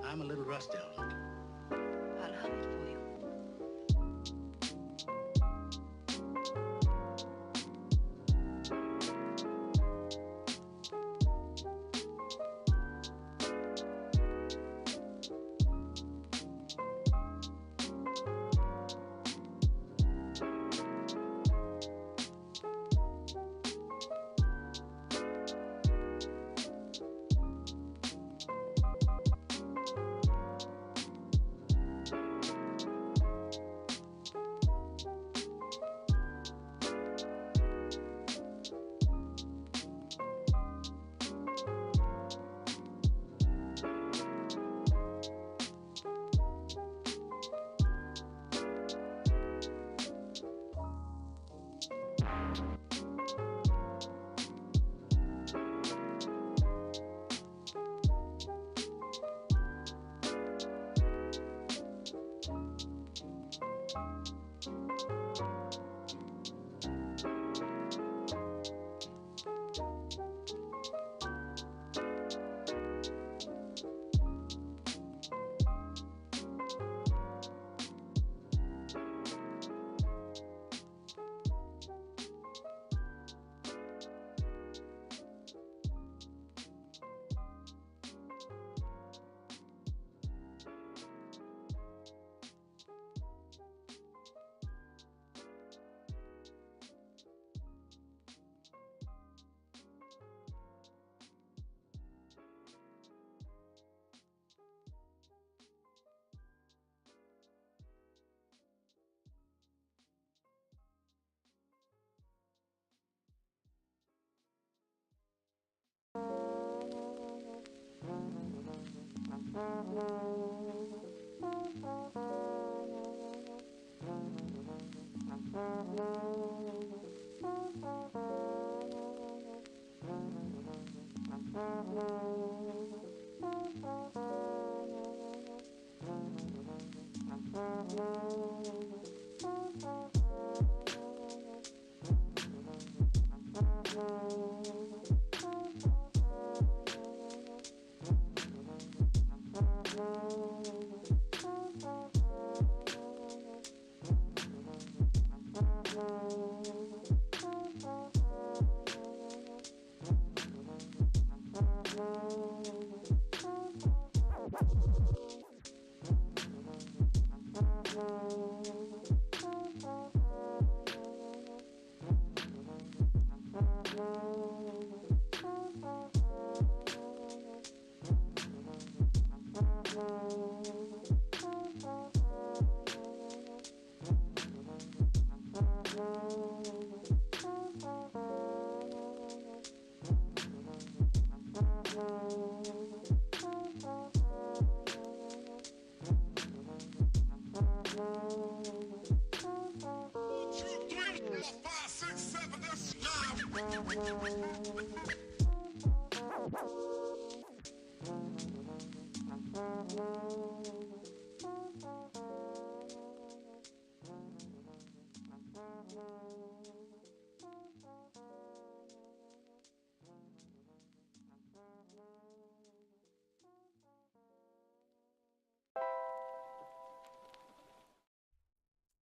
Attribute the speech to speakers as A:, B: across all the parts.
A: I'm a little rusty on it.
B: I'll hum it for you.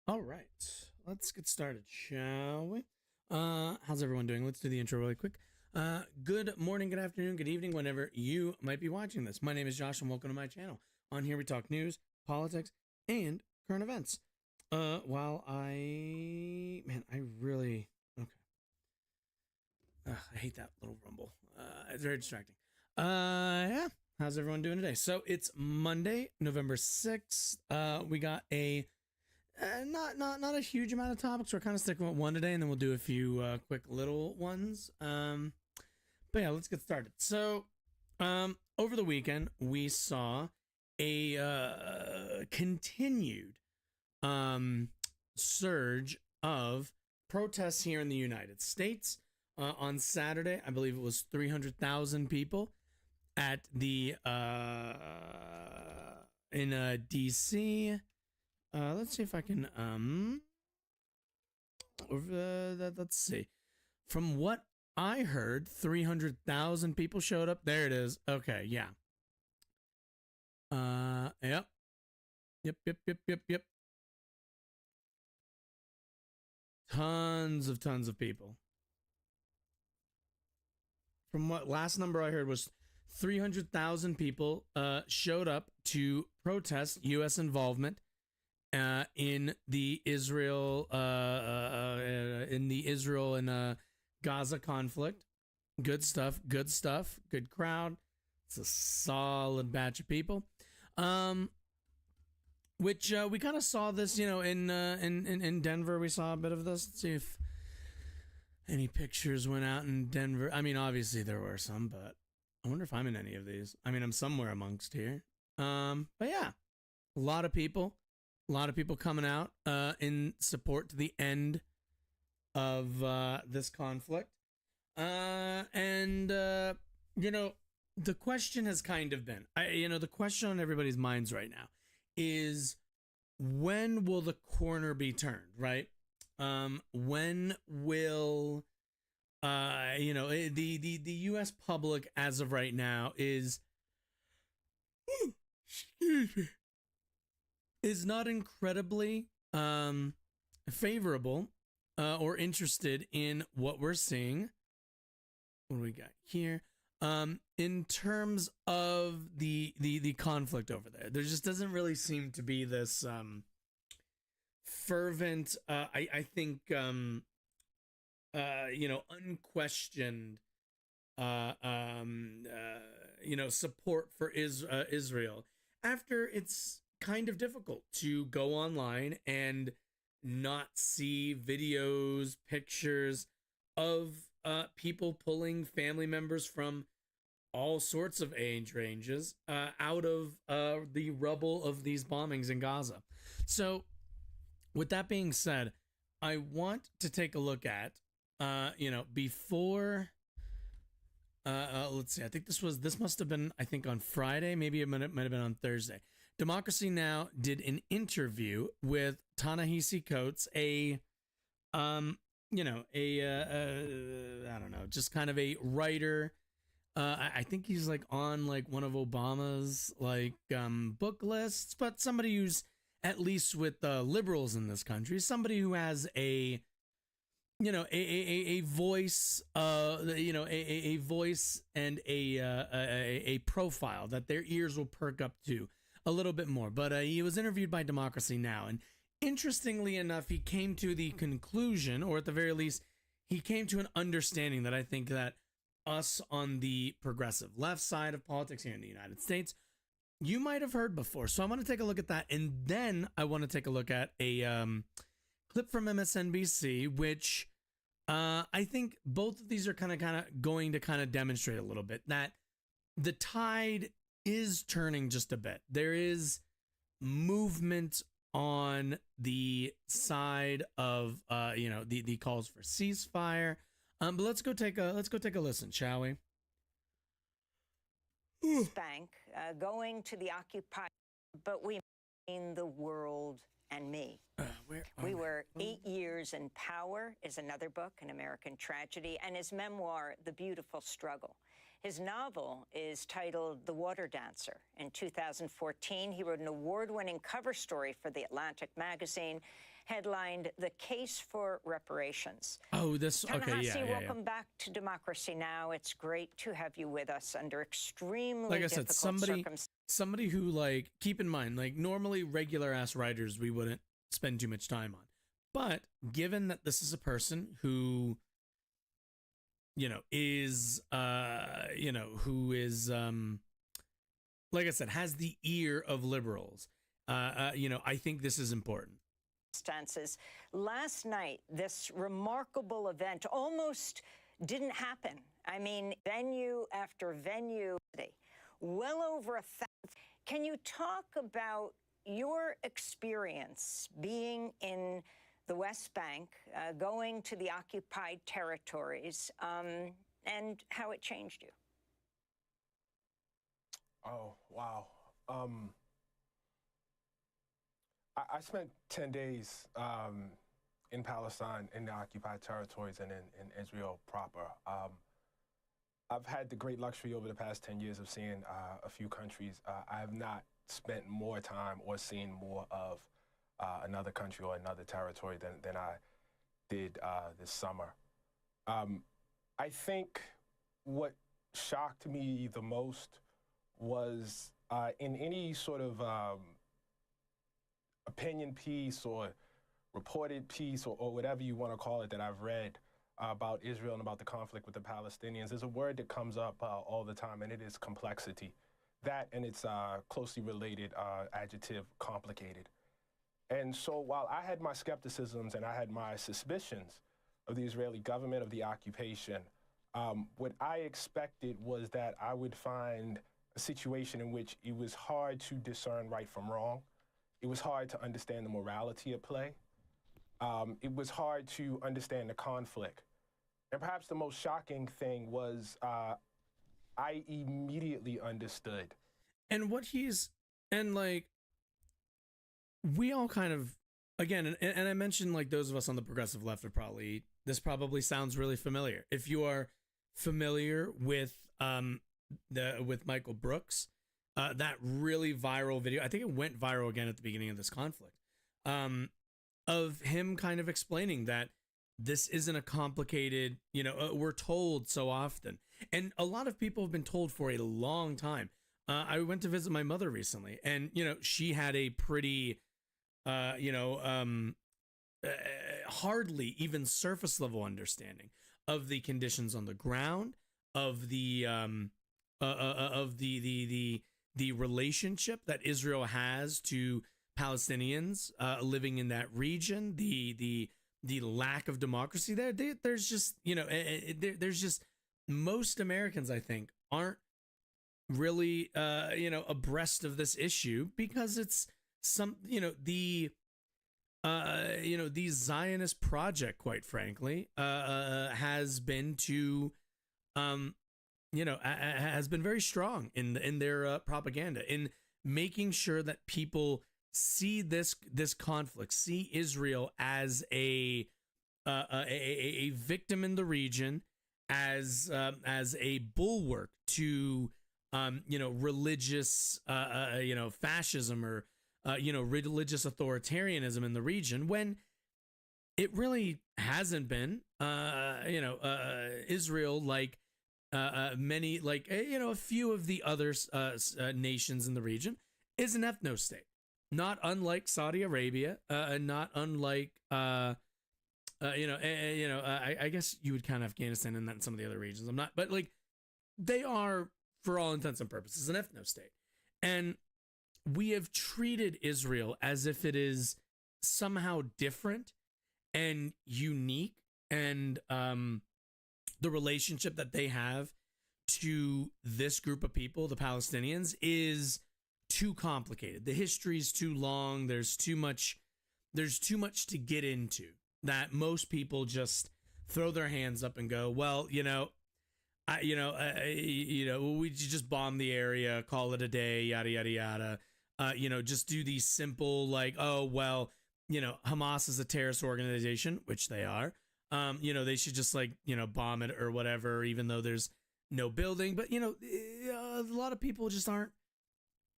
C: All right, let's get started, shall we? How's everyone doing? Let's do the intro really quick. Good morning, good afternoon, good evening, whenever you might be watching this. My name is Josh, and welcome to my channel. On here, we talk news, politics, and current events. While I really okay. I hate that little rumble. It's very distracting. Yeah. How's everyone doing today? So it's Monday, November 6th. We got a not a huge amount of topics. We're kind of sticking with one today, and then we'll do a few quick little ones. But yeah, let's get started. So, over the weekend, we saw a continued surge of protests here in the United States. On Saturday, I believe it was 300,000 people at the in DC. Let's see if I can let's see. From what I heard, 300,000 people showed up. There it is. Okay, yeah. Yep. Yep. Tons of people. From what last number I heard was 300,000 people showed up to protest U.S. involvement in the Israel and Gaza conflict. Good stuff. Good crowd. It's a solid batch of people. Which we kind of saw this, in Denver. We saw a bit of this. Let's see if any pictures went out in Denver. I mean, obviously there were some, but I wonder if I'm in any of these. I mean, I'm somewhere amongst here. But yeah, a lot of people coming out in support to the end of this conflict. And the question has kind of been, the question on everybody's minds right now is, when will the corner be turned, right? When will the US public as of right now is not incredibly favorable or interested in what we're seeing. What do we got here? In terms of the conflict over there just doesn't really seem to be this fervent, I think, unquestioned, support for Israel, after it's kind of difficult to go online and not see videos, pictures of people pulling family members from all sorts of age ranges out of the rubble of these bombings in Gaza. So, with that being said, I want to take a look at, before, let's see, I think this must have been, I think, on Friday, maybe it might have been on Thursday. Democracy Now! Did an interview with Ta-Nehisi Coates, I don't know, just kind of a writer. I think he's like on like one of Obama's book lists, but somebody who's, at least with the liberals in this country, somebody who has a voice, a voice and a profile that their ears will perk up to a little bit more. But he was interviewed by Democracy Now! And interestingly enough, he came to the conclusion, or at the very least, he came to an understanding that I think that us on the progressive left side of politics here in the United States, you might have heard before. So I want to take a look at that. And then I want to take a look at a clip from MSNBC, which I think both of these are kind of going to kind of demonstrate a little bit that the tide is turning just a bit. There is movement on the side of the calls for ceasefire. But let's go take a listen, shall we?
A: Bank going to the occupied, but we mean the world and me. We were 8 years in power is another book, An American Tragedy, and his memoir, The Beautiful Struggle. His novel is titled The Water Dancer. In 2014, he wrote an award-winning cover story for The Atlantic magazine, headlined The Case for Reparations.
C: Oh, this, okay, yeah.
A: Welcome back to Democracy Now! It's great to have you with us under extremely
C: like I said,
A: circumstances.
C: Somebody who, keep in mind, normally regular ass writers we wouldn't spend too much time on. But given that this is a person who, is, who is, like I said, has the ear of liberals, I think this is important.
A: Last night, this remarkable event almost didn't happen. I mean, venue after venue, well over 1,000. Can you talk about your experience being in the West Bank, going to the occupied territories, and how it changed you?
D: Oh, wow. I spent 10 days in Palestine, in the occupied territories, and in Israel proper. I've had the great luxury over the past 10 years of seeing a few countries. I have not spent more time or seen more of another country or another territory than I did this summer. I think what shocked me the most was in any sort of opinion piece or reported piece or whatever you want to call it that I've read about Israel and about the conflict with the Palestinians, there's a word that comes up all the time, and it is complexity. That and its closely related adjective, complicated. And so while I had my skepticisms and I had my suspicions of the Israeli government, of the occupation, what I expected was that I would find a situation in which it was hard to discern right from wrong. It was hard to understand the morality at play. It was hard to understand the conflict. And perhaps the most shocking thing was I immediately understood.
C: And like, we all kind of, again, and I mentioned, like, those of us on the progressive left this probably sounds really familiar. If you are familiar with with Michael Brooks, that really viral video, I think it went viral again at the beginning of this conflict, of him kind of explaining that this isn't a complicated, we're told so often. And a lot of people have been told for a long time. I went to visit my mother recently, and, she had a pretty, hardly even surface level understanding of the conditions on the ground, of the the relationship that Israel has to Palestinians living in that region, the lack of democracy there. There's just, there's just, most Americans, I think, aren't really abreast of this issue, because it's the Zionist project, quite frankly, has been to has been very strong in their propaganda, in making sure that people see this conflict, see Israel as a victim in the region, as a bulwark to religious fascism, or religious authoritarianism in the region, when it really hasn't been. Israel, like many, like a few of the other nations in the region, is an ethno state, not unlike Saudi Arabia, not unlike I guess you would count Afghanistan in that, and some of the other regions. I'm not, but like, they are, for all intents and purposes, an ethno state. And we have treated Israel as if it is somehow different and unique, and the relationship that they have to this group of people, the Palestinians, is too complicated. The history is too long. There's too much to get into, that most people just throw their hands up and go, well, we just bomb the area, call it a day, yada, yada, yada. Just do these simple, like, oh, well, Hamas is a terrorist organization, which they are. They should just, like, bomb it or whatever, even though there's no building. But, a lot of people just aren't.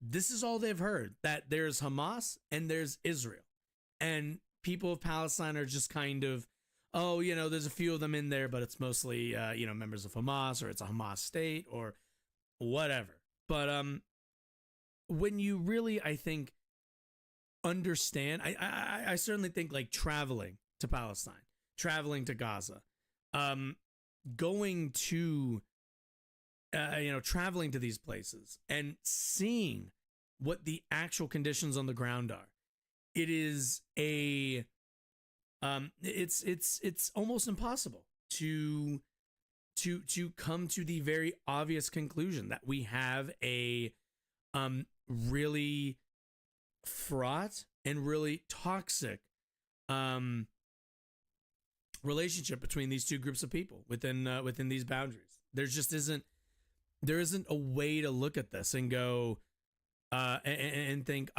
C: This is all they've heard, that there's Hamas and there's Israel. And people of Palestine are just kind of, oh, there's a few of them in there, but it's mostly, members of Hamas, or it's a Hamas state, or whatever. But when you really, I think, understand, I certainly think, like, traveling to Palestine, traveling to Gaza, going to, traveling to these places and seeing what the actual conditions on the ground are, it is it's almost impossible to come to the very obvious conclusion that we have a really fraught and really toxic relationship between these two groups of people within these boundaries. There isn't a way to look at this and go and think,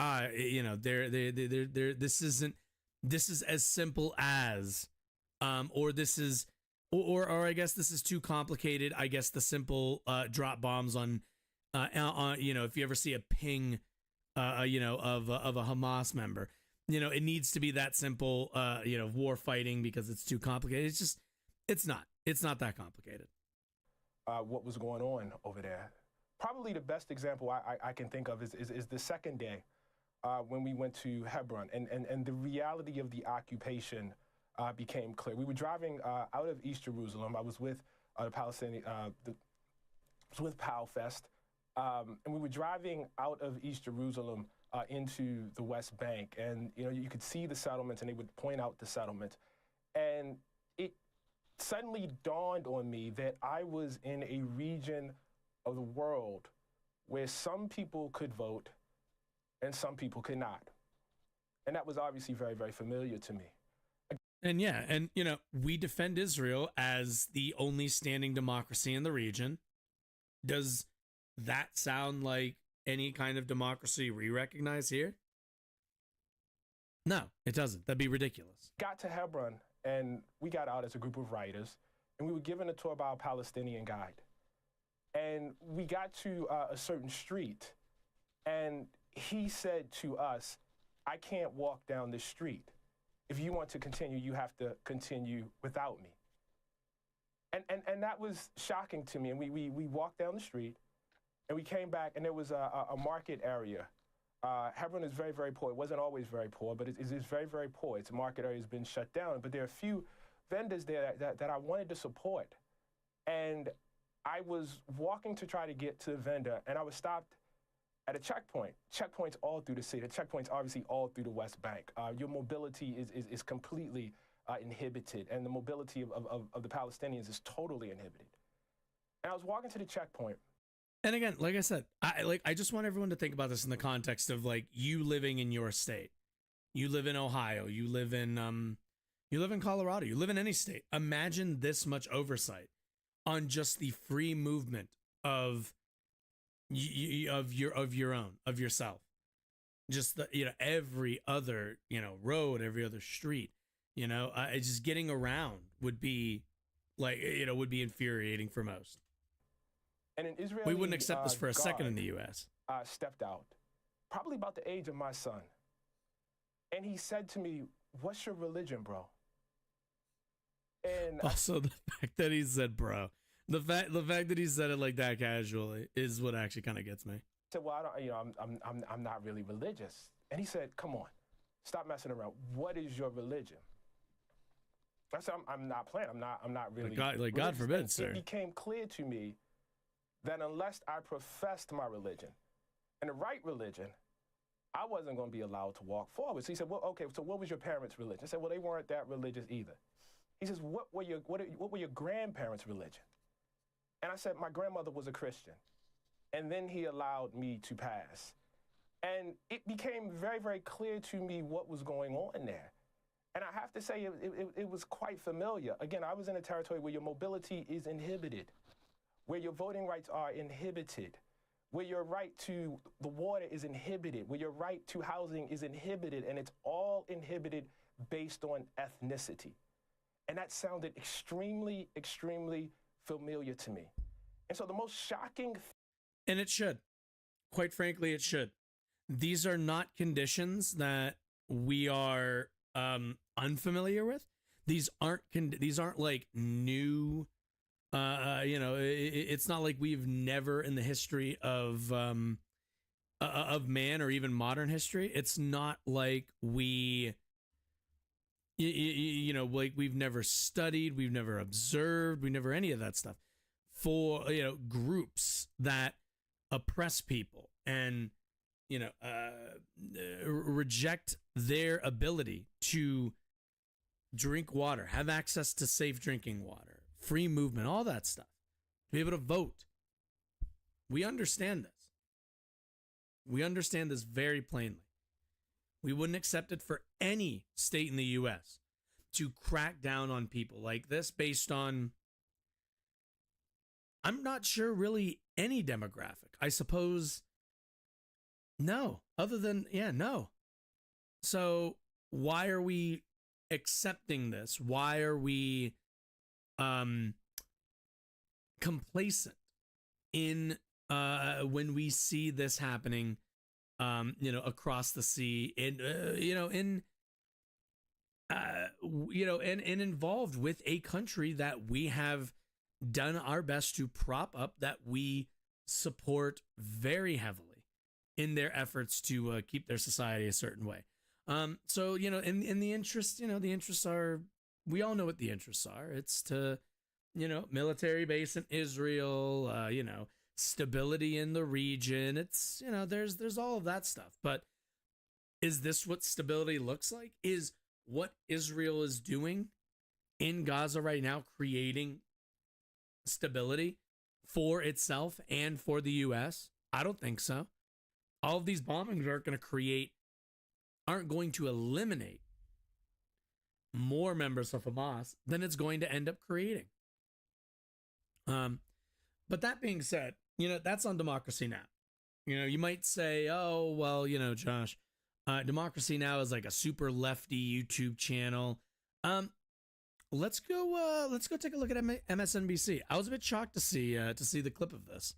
C: this is as simple as, or this is, or I guess this is too complicated. I guess the simple drop bombs on if you ever see a ping of a Hamas member. It needs to be that simple, war fighting because it's too complicated. It's not that complicated.
D: What was going on over there. Probably the best example I can think of is the second day when we went to Hebron, and the reality of the occupation became clear. We were driving out of East Jerusalem. I was with the Palestinian, was with PalFest, and we were driving out of East Jerusalem into the West Bank, and you could see the settlements, and they would point out the settlements, and it suddenly dawned on me that I was in a region of the world where some people could vote and some people could not. And that was obviously very, very familiar to me.
C: And yeah, and we defend Israel as the only standing democracy in the region. Does that sound like any kind of democracy we recognize here? No, it doesn't. That'd be ridiculous.
D: Got to Hebron, and we got out as a group of writers, and we were given a tour by a Palestinian guide. And we got to a certain street, and he said to us, I can't walk down this street. If you want to continue, you have to continue without me. And that was shocking to me. And we walked down the street, and we came back, and there was a market area. Hebron is very, very poor. It wasn't always very poor, but it is very, very poor. Its market area has been shut down. But there are a few vendors there that I wanted to support. And I was walking to try to get to the vendor, and I was stopped at a checkpoint. Checkpoints all through the city. The checkpoints obviously all through the West Bank. Your mobility is completely inhibited, and the mobility of the Palestinians is totally inhibited. And I was walking to the checkpoint.
C: And again, like I said, I just want everyone to think about this in the context of you living in your state. You live in Ohio. You live in Colorado. You live in any state. Imagine this much oversight on just the free movement of yourself. Just the every other road, every other street. Just getting around would be would be infuriating for most.
D: And an Israeli
C: we wouldn't accept this for a second in the
D: guard,
C: U.S.
D: Stepped out, probably about the age of my son, and he said to me, "What's your religion, bro?" And
C: also the fact that he said "bro," the fact that he said it like that casually is what actually kind of gets me.
D: I said, "Well, I don't, I'm not really religious," and he said, "Come on, stop messing around. What is your religion?" I said, "I'm not playing. I'm not really."
C: God forbid, sir.
D: It became clear to me that unless I professed my religion and the right religion, I wasn't going to be allowed to walk forward. So he said, well, okay, so what was your parents' religion? I said, well, they weren't that religious either. He says, what were your grandparents' religion? And I said, my grandmother was a Christian. And then he allowed me to pass. And it became very, very clear to me what was going on there. And I have to say, it was quite familiar. Again, I was in a territory where your mobility is inhibited, where your voting rights are inhibited, where your right to the water is inhibited, where your right to housing is inhibited, and it's all inhibited based on ethnicity. And that sounded extremely, extremely familiar to me. And so the most shocking
C: and it should. Quite frankly, it should. These are not conditions that we are unfamiliar with. These aren't like new it's not like we've never in the history of man or even modern history. It's not like like we've never studied, we've never observed, we never any of that stuff for groups that oppress people and reject their ability to drink water, have access to safe drinking water, free movement, all that stuff, to be able to vote. We understand this. We understand this very plainly. We wouldn't accept it for any state in the U.S. to crack down on people like this based on, I'm not sure really any demographic. I suppose, no. Other than, no. So why are we accepting this? Why are we complacent in when we see this happening across the sea, and and involved with a country that we have done our best to prop up, that we support very heavily in their efforts to keep their society a certain way. So, in the interests, the interests are, we all know what the interests are. It's to, military base in Israel, stability in the region. It's, there's all of that stuff. But is this what stability looks like? Is what Israel is doing in Gaza right now creating stability for itself and for the U.S.? I don't think so. All of these bombings aren't going to eliminate more members of Hamas than it's going to end up creating. But that being said, that's on Democracy Now. You might say, oh, well, Josh, Democracy Now is like a super lefty YouTube channel. Let's go take a look at MSNBC. I was a bit shocked to see the clip of this.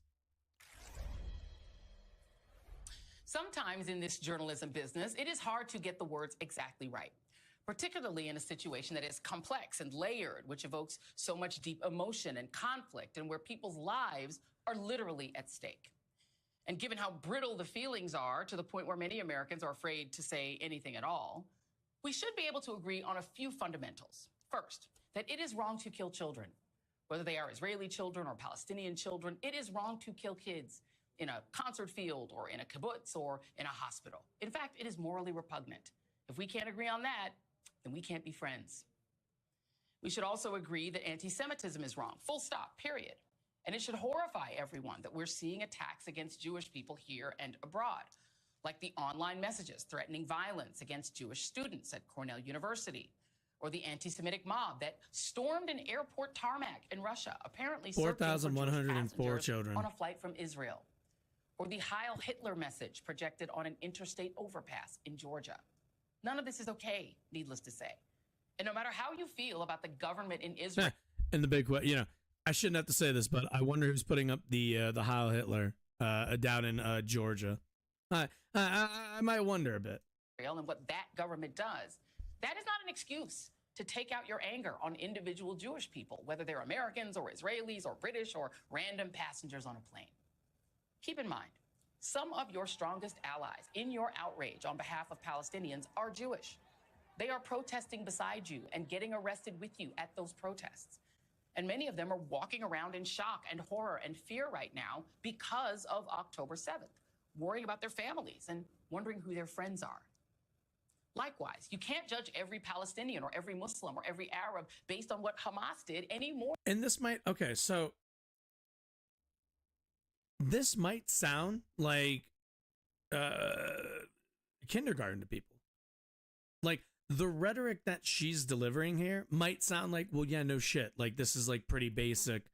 E: Sometimes in this journalism business, it is hard to get the words exactly right, particularly in a situation that is complex and layered, which evokes so much deep emotion and conflict, and where people's lives are literally at stake. And given how brittle the feelings are, to the point where many Americans are afraid to say anything at all, we should be able to agree on a few fundamentals. First, that it is wrong to kill children. Whether they are Israeli children or Palestinian children, it is wrong to kill kids in a concert field or in a kibbutz or in a hospital. In fact, it is morally repugnant. If we can't agree on that, then we can't be friends. We should also agree that anti-Semitism is wrong, full stop, period. And it should horrify everyone that we're seeing attacks against Jewish people here and abroad, like the online messages threatening violence against Jewish students at Cornell University, or the anti-Semitic mob that stormed an airport tarmac in Russia, apparently
C: 4,104 children
E: on a flight from Israel, or the Heil Hitler message projected on an interstate overpass in Georgia. None of this is okay, needless to say. And no matter how you feel about the government in Israel,
C: and the big, I shouldn't have to say this, but I wonder who's putting up the Heil Hitler down in Georgia. I might wonder a bit.
E: And what that government does, that is not an excuse to take out your anger on individual Jewish people, whether they're Americans or Israelis or British or random passengers on a plane. Keep in mind, some of your strongest allies in your outrage on behalf of Palestinians are Jewish. They are protesting beside you and getting arrested with you at those protests. And many of them are walking around in shock and horror and fear right now because of October 7th, worrying about their families and wondering who their friends are. Likewise, you can't judge every Palestinian or every Muslim or every Arab based on what Hamas did anymore.
C: And this might sound like kindergarten to people. Like, the rhetoric that she's delivering here might sound like, well, yeah, no shit. Like, this is like pretty basic,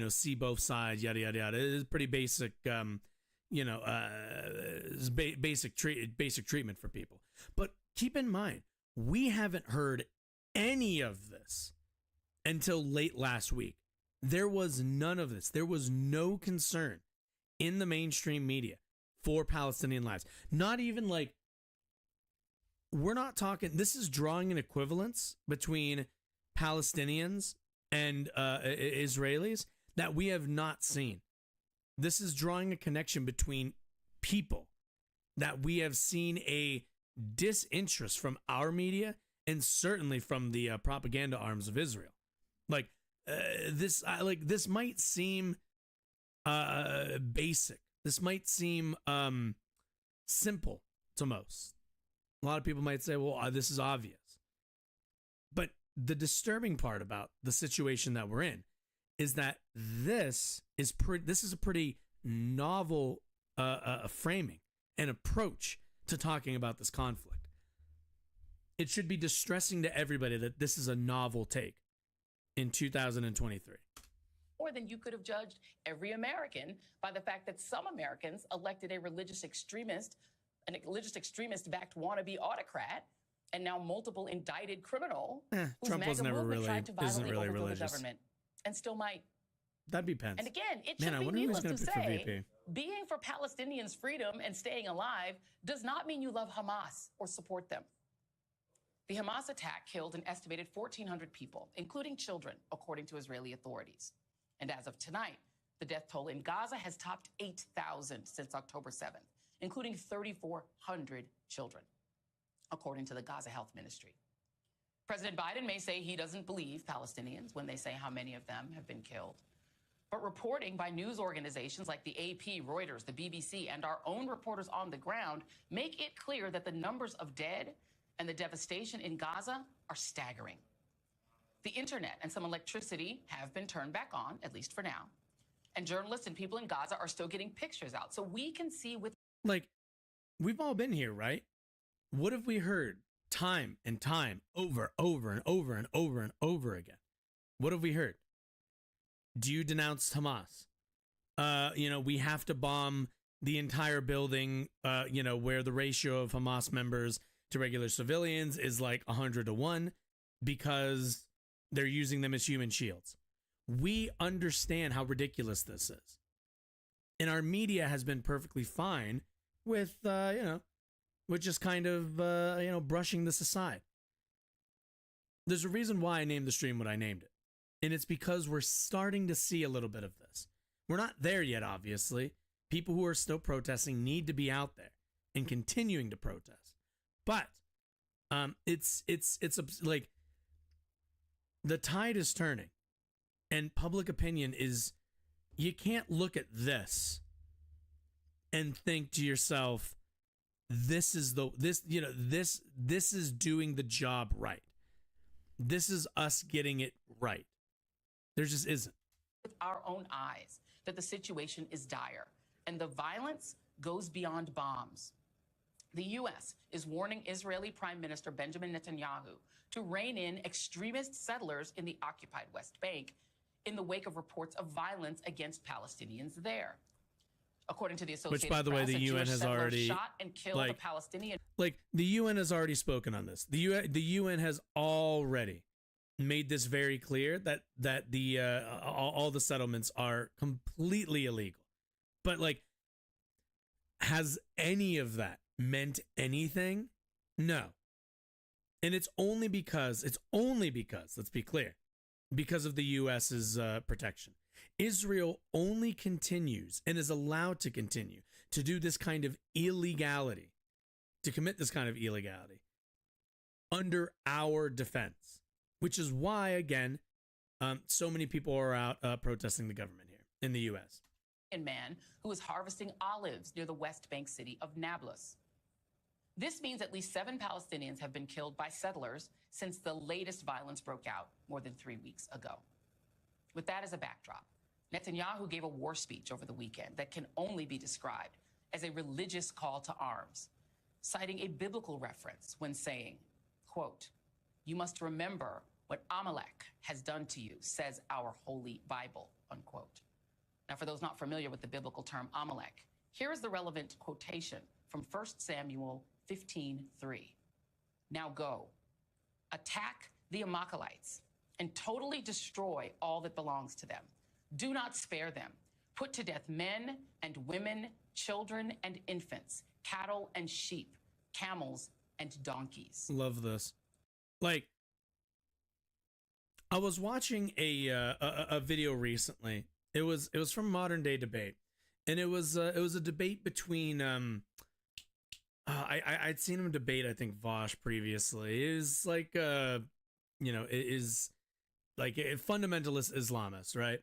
C: see both sides, yada, yada, yada. It is pretty basic, basic treatment for people. But keep in mind, we haven't heard any of this until late last week. There was none of this. There was no concern in the mainstream media for Palestinian lives. Not even like, we're not talking, this is drawing an equivalence between Palestinians and Israelis that we have not seen. This is drawing a connection between people that we have seen a disinterest from our media and certainly from the propaganda arms of Israel. Like, this might seem basic. This might seem simple to most. A lot of people might say, well, this is obvious. But the disturbing part about the situation that we're in is that this is a pretty novel framing and approach to talking about this conflict. It should be distressing to everybody that this is a novel take in 2023.
E: More than you could have judged every American by the fact that some Americans elected a religious extremist-backed wannabe autocrat, and now multiple indicted criminal whose
C: Trump was
E: MAGA
C: never
E: movement
C: really
E: tried to violently overthrow
C: religious.
E: the government and still might.
C: That'd be Pence.
E: And again, it
C: Man,
E: should
C: I
E: be
C: wonder who he's
E: needless to
C: going to pick for
E: say,
C: VP.
E: being for Palestinians' freedom and staying alive does not mean you love Hamas or support them. The Hamas attack killed an estimated 1,400 people, including children, according to Israeli authorities. And as of tonight, the death toll in Gaza has topped 8,000 since October 7th, including 3,400 children, according to the Gaza Health Ministry. President Biden may say he doesn't believe Palestinians when they say how many of them have been killed. But reporting by news organizations like the AP, Reuters, the BBC, and our own reporters on the ground make it clear that the numbers of dead and the devastation in Gaza are staggering. The internet and some electricity have been turned back on, at least for now. And journalists and people in Gaza are still getting pictures out so we can see with...
C: Like, we've all been here, right? What have we heard time and time over and over again? What have we heard? Do you denounce Hamas? We have to bomb the entire building, where the ratio of Hamas members to regular civilians is like 100-1 because they're using them as human shields. We understand how ridiculous this is. And our media has been perfectly fine with, with just kind of, brushing this aside. There's a reason why I named the stream what I named it. And it's because we're starting to see a little bit of this. We're not there yet, obviously. People who are still protesting need to be out there and continuing to protest. But it's like the tide is turning, and public opinion is. You can't look at this and think to yourself, this is doing the job right. This is us getting it right. There just isn't.
E: With our own eyes that the situation is dire and the violence goes beyond bombs. The U.S. is warning Israeli Prime Minister Benjamin Netanyahu to rein in extremist settlers in the occupied West Bank in the wake of reports of violence against Palestinians there. According to the Associated
C: Which, by the way,
E: Press,
C: the
E: a
C: UN
E: Jewish
C: has
E: settler
C: already,
E: shot and killed a Palestinian.
C: Like, the UN has already spoken on this. The UN has already made this very clear that the all the settlements are completely illegal. But like, has any of that meant anything? No. And it's only because, let's be clear, because of the US's protection. Israel only continues and is allowed to continue to do this kind of illegality, to commit this kind of illegality under our defense, which is why, again, so many people are out protesting the government here in the US.
E: Man who was harvesting olives near the West Bank city of Nablus. This means at least 7 Palestinians have been killed by settlers since the latest violence broke out more than 3 weeks ago. With that as a backdrop, Netanyahu gave a war speech over the weekend that can only be described as a religious call to arms, citing a biblical reference when saying, quote, "You must remember what Amalek has done to you, says our holy Bible," unquote. Now, for those not familiar with the biblical term Amalek, here is the relevant quotation from 1 Samuel 15:3. "Now go, attack the Amalekites and totally destroy all that belongs to them. Do not spare them. Put to death men and women, children and infants, cattle and sheep, camels and donkeys."
C: Love this. Like, I was watching a video recently. It was from Modern Day Debate, and it was a debate between I'd seen him debate, I think, Vosh previously. It was like it is like a fundamentalist Islamist, right?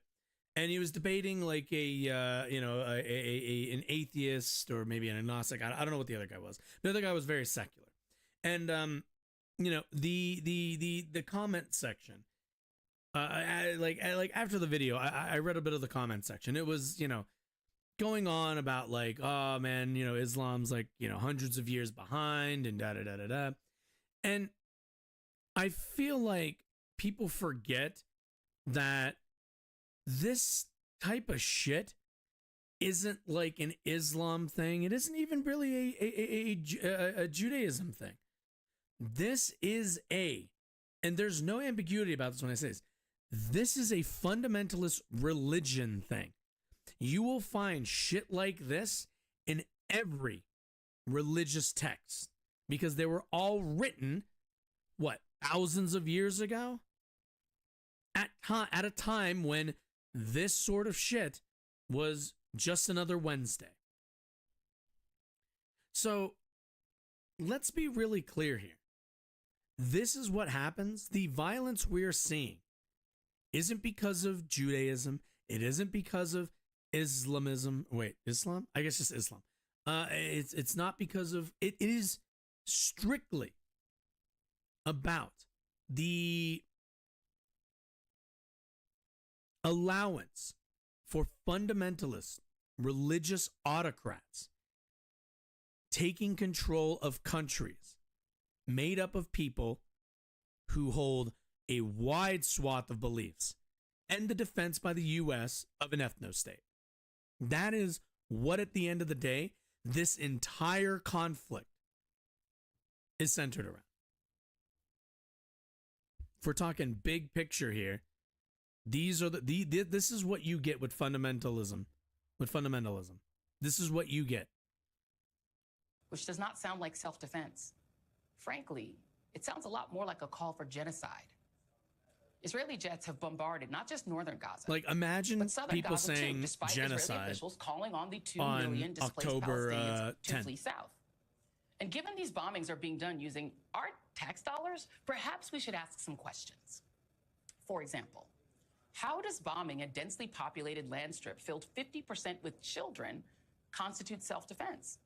C: And he was debating like an atheist or maybe an agnostic. I don't know what the other guy was. The other guy was very secular. And the comment section, like after the video, I read a bit of the comment section. It was, going on about like, oh man, Islam's like, hundreds of years behind and da da da da da. And I feel like people forget that this type of shit isn't like an Islam thing. It isn't even really a Judaism thing. This is and there's no ambiguity about this when I say this, This is a fundamentalist religion thing. You will find shit like this in every religious text because they were all written, what, thousands of years ago? At a time when this sort of shit was just another Wednesday. So let's be really clear here. This is what happens. The violence we're seeing isn't because of Judaism. It isn't because of Islamism. Wait, Islam? I guess just Islam. It's not because of it. It is strictly about the allowance for fundamentalist religious autocrats taking control of countries made up of people who hold a wide swath of beliefs and the defense by the U.S. of an ethno-state. That is what, at the end of the day, this entire conflict is centered around. If we're talking big picture here, these are this is what you get with fundamentalism. This is what you get.
E: Which does not sound like self-defense. Frankly, it sounds a lot more like a call for genocide. Israeli jets have bombarded not just northern Gaza,
C: like imagine
E: but southern
C: people
E: Gaza
C: saying
E: too, despite
C: genocide
E: Israeli officials calling on the 2
C: on
E: million displaced
C: October
E: Palestinians to
C: 10th.
E: flee south. And given these bombings are being done using our tax dollars, perhaps we should ask some questions. For example, how does bombing a densely populated land strip filled 50% with children constitute self-defense?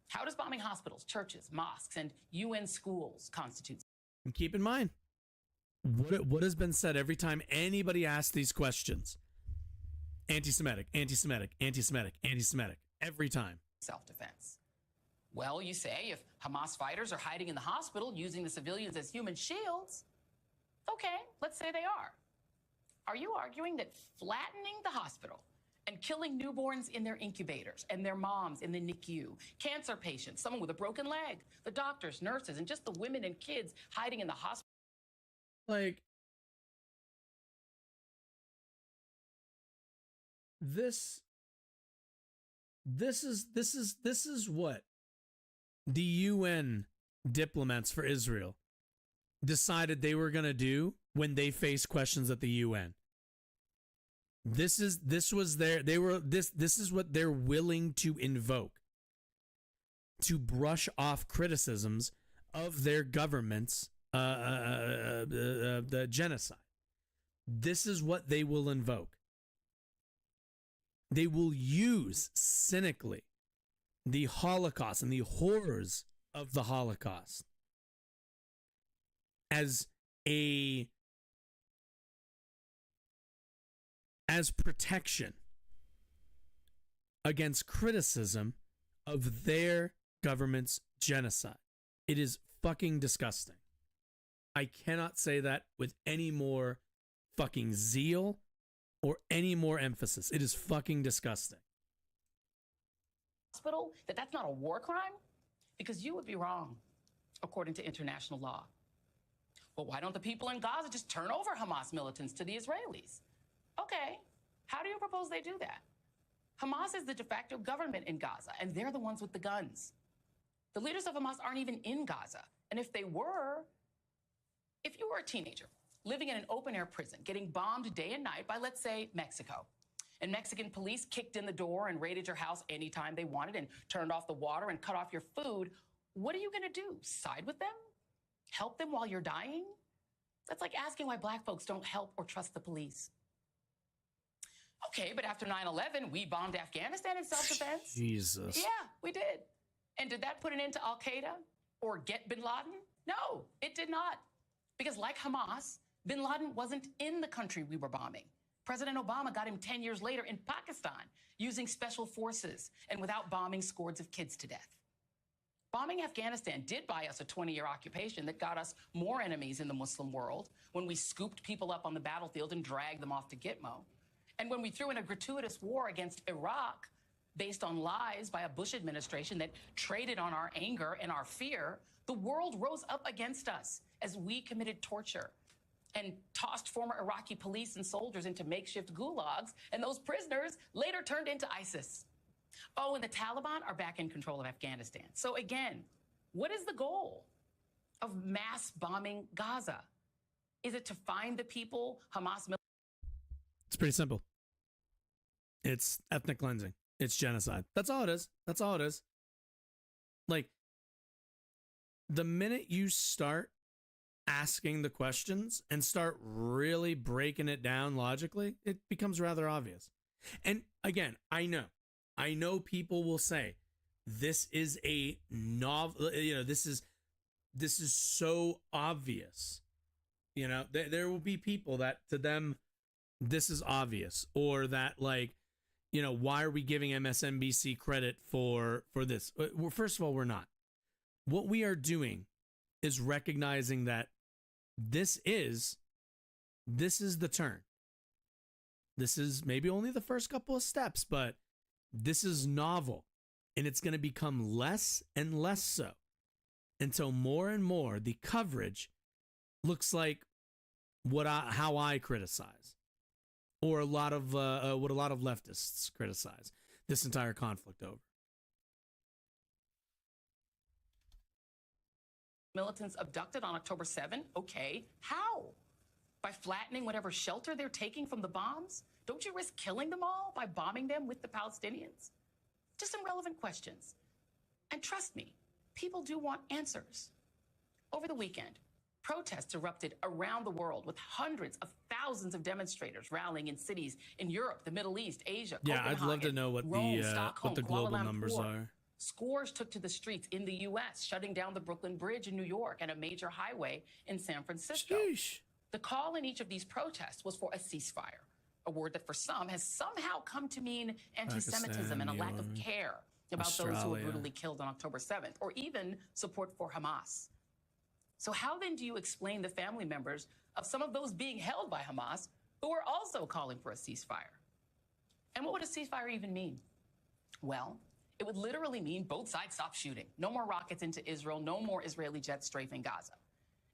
E: How does bombing hospitals, churches, mosques, and UN schools constitute?
C: And keep in mind, what has been said every time anybody asks these questions? Anti-Semitic, anti-Semitic, anti-Semitic, anti-Semitic. Every time.
E: Self-defense. Well, you say if Hamas fighters are hiding in the hospital using the civilians as human shields, okay, let's say they are. Are you arguing that flattening the hospital and killing newborns in their incubators and their moms in the NICU, cancer patients, someone with a broken leg, the doctors, nurses, and just the women and kids hiding in the hospital?
C: Like, this is what the UN diplomats for Israel decided they were going to do when they faced questions at the UN. This is what they're willing to invoke to brush off criticisms of their government's the genocide. This is what they will invoke. They will use cynically the Holocaust and the horrors of the Holocaust as protection against criticism of their government's genocide. It is fucking disgusting. I cannot say that with any more fucking zeal or any more emphasis. It is fucking disgusting.
E: Hospital, that's not a war crime? Because you would be wrong, according to international law. Well, why don't the people in Gaza just turn over Hamas militants to the Israelis? Okay, how do you propose they do that? Hamas is the de facto government in Gaza, and they're the ones with the guns. The leaders of Hamas aren't even in Gaza. And if they were, if you were a teenager living in an open-air prison, getting bombed day and night by, let's say, Mexico, and Mexican police kicked in the door and raided your house anytime they wanted and turned off the water and cut off your food, what are you going to do? Side with them? Help them while you're dying? That's like asking why black folks don't help or trust the police. Okay, but after 9/11, we bombed Afghanistan in self-defense.
C: Jesus.
E: Yeah, we did. And did that put an end to Al-Qaeda or get bin Laden? No, it did not. Because like Hamas, bin Laden wasn't in the country we were bombing. President Obama got him 10 years later in Pakistan using special forces and without bombing scores of kids to death. Bombing Afghanistan did buy us a 20-year occupation that got us more enemies in the Muslim world when we scooped people up on the battlefield and dragged them off to Gitmo. And when we threw in a gratuitous war against Iraq based on lies by a Bush administration that traded on our anger and our fear, the world rose up against us as we committed torture and tossed former Iraqi police and soldiers into makeshift gulags, and those prisoners later turned into ISIS. Oh, and the Taliban are back in control of Afghanistan. So again, what is the goal of mass bombing Gaza? Is it to find the people Hamas?
C: It's pretty simple. It's ethnic cleansing. It's genocide. That's all it is. That's all it is. Like, the minute you start asking the questions and start really breaking it down logically, it becomes rather obvious. And again, I know people will say this is a novel, this is so obvious. There will be people that to them this is obvious, or that, like, why are we giving MSNBC credit for this? Well, first of all, we're not. What we are doing is recognizing that this is the turn. This is maybe only the first couple of steps, but this is novel, and it's going to become less and less so until more and more the coverage looks like how I criticize, or a lot of what a lot of leftists criticize this entire conflict over.
E: Militants abducted on October 7? Okay, how? By flattening whatever shelter they're taking from the bombs? Don't you risk killing them all by bombing them with the Palestinians? Just some relevant questions. And trust me, people do want answers. Over the weekend, protests erupted around the world with hundreds of thousands of demonstrators rallying in cities in Europe, the Middle East, Asia,
C: Yeah, I'd love to
E: Copenhagen,
C: know what
E: Rome, Stockholm,
C: the global
E: Kuala
C: numbers
E: Lumpur.
C: are.
E: Scores took to the streets in the U.S., shutting down the Brooklyn Bridge in New York and a major highway in San Francisco.
C: Sheesh.
E: The call in each of these protests was for a ceasefire, a word that for some has somehow come to mean anti-Semitism and a lack of care about those who were brutally killed on October 7th, or even support for Hamas. So how then do you explain the family members of some of those being held by Hamas who are also calling for a ceasefire? And what would a ceasefire even mean? Well, it would literally mean both sides stop shooting. No more rockets into Israel, no more Israeli jets strafing Gaza.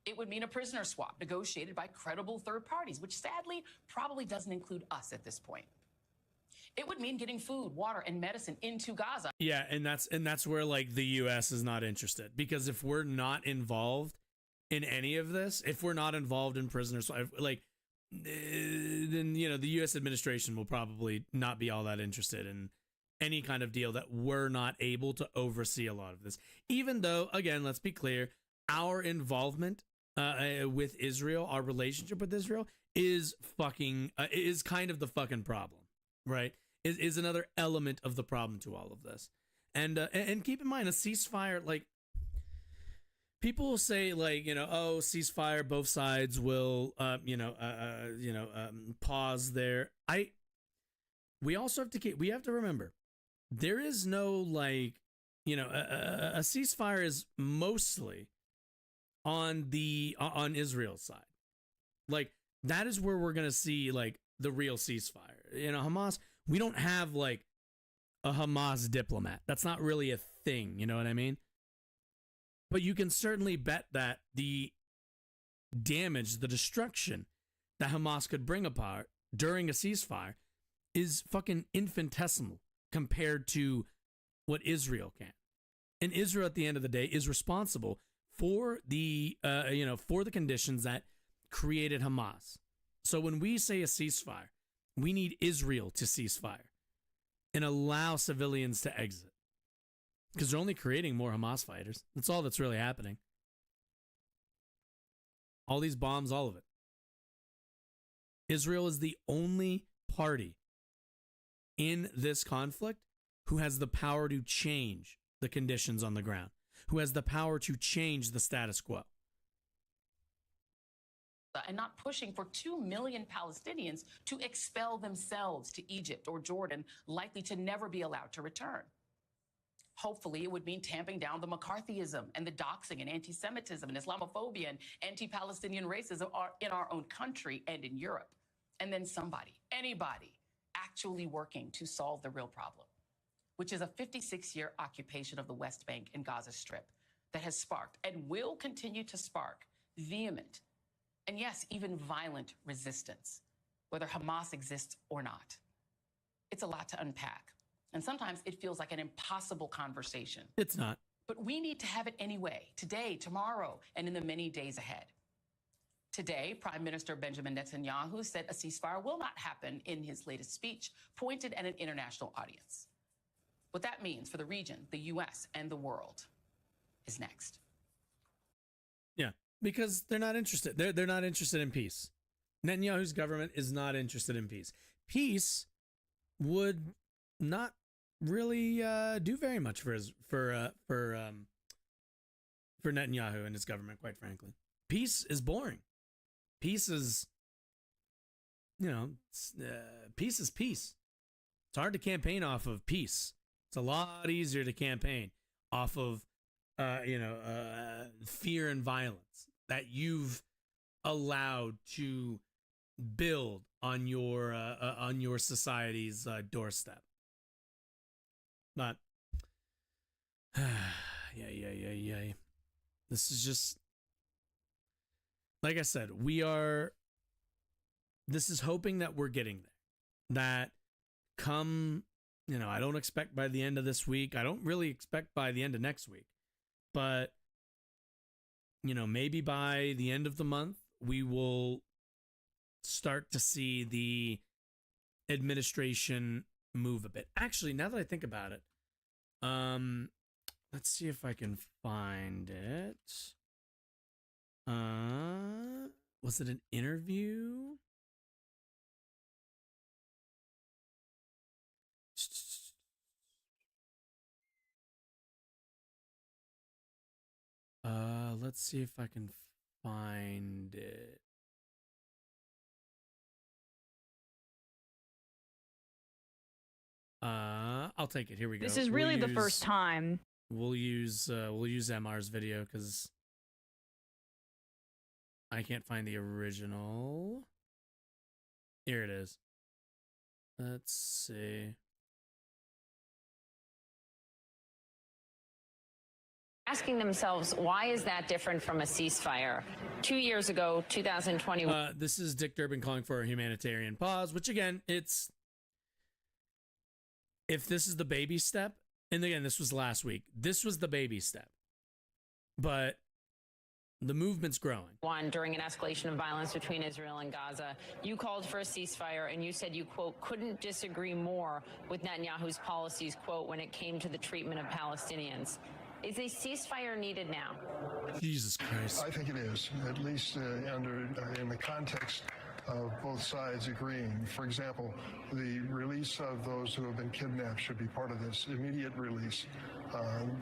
E: It would mean a prisoner swap negotiated by credible third parties, which sadly probably doesn't include us at this point. It would mean getting food, water, and medicine into Gaza.
C: Yeah, and that's where, like, the U.S. is not interested, because if we're not involved in any of this, if we're not involved in prisoner swap, like, then the U.S. administration will probably not be all that interested in any kind of deal that we're not able to oversee a lot of this. Even though, again, let's be clear, our involvement with Israel, our relationship with Israel is kind of the fucking problem, right? Is another element of the problem to all of this. And keep in mind, a ceasefire, like, people will say, like, oh, ceasefire, both sides will pause there. We also have to remember, there is no, like, a ceasefire is mostly on Israel's side. Like, that is where we're going to see, like, the real ceasefire. Hamas, we don't have, like, a Hamas diplomat. That's not really a thing, you know what I mean? But you can certainly bet that the damage, the destruction that Hamas could bring apart during a ceasefire is fucking infinitesimal compared to what Israel can. And Israel, at the end of the day, is responsible for the conditions that created Hamas. So when we say a ceasefire, we need Israel to cease fire and allow civilians to exit, because they're only creating more Hamas fighters. That's all that's really happening. All these bombs, all of it. Israel is the only party in this conflict who has the power to change the conditions on the ground, who has the power to change the status quo.
E: And not pushing for 2 million Palestinians to expel themselves to Egypt or Jordan, likely to never be allowed to return. Hopefully, it would mean tamping down the McCarthyism and the doxing and anti-Semitism and Islamophobia and anti-Palestinian racism in our own country and in Europe. And then anybody actually working to solve the real problem, which is a 56-year occupation of the West Bank and Gaza Strip that has sparked and will continue to spark vehement and yes, even violent resistance, whether Hamas exists or not. It's a lot to unpack, and sometimes it feels like an impossible conversation.
C: It's not.
E: But we need to have it anyway, today, tomorrow, and in the many days ahead. Today, Prime Minister Benjamin Netanyahu said a ceasefire will not happen in his latest speech, pointed at an international audience. What that means for the region, the U.S., and the world is next.
C: Yeah, because they're not interested. They're not interested in peace. Netanyahu's government is not interested in peace. Peace would not really do very much for Netanyahu and his government, quite frankly. Peace is boring. Peace is, peace is peace. It's hard to campaign off of peace. It's a lot easier to campaign off of, fear and violence that you've allowed to build on your society's doorstep. Not, yeah. This is just, like I said, this is hoping that we're getting there. That come, I don't expect by the end of this week. I don't really expect by the end of next week. But, maybe by the end of the month, we will start to see the administration move a bit. Actually, now that I think about it, let's see if I can find it. Was it an interview? Let's see if I can find it. I'll take it. Here we go.
F: This is really the first time.
C: We'll use MR's video because I can't find the original. Here it is. Let's see.
F: Asking themselves, why is that different from a ceasefire? 2 years ago, 2020.
C: This is Dick Durbin calling for a humanitarian pause, which again, if this is the baby step, and again, this was last week, this was the baby step, but the movement's growing.
F: During an escalation of violence between Israel and Gaza, you called for a ceasefire and you said you, quote, couldn't disagree more with Netanyahu's policies, quote, when it came to the treatment of Palestinians. Is a ceasefire needed now?
C: Jesus Christ.
G: I think it is, at least in the context of both sides agreeing. For example, the release of those who have been kidnapped should be part of this, immediate release.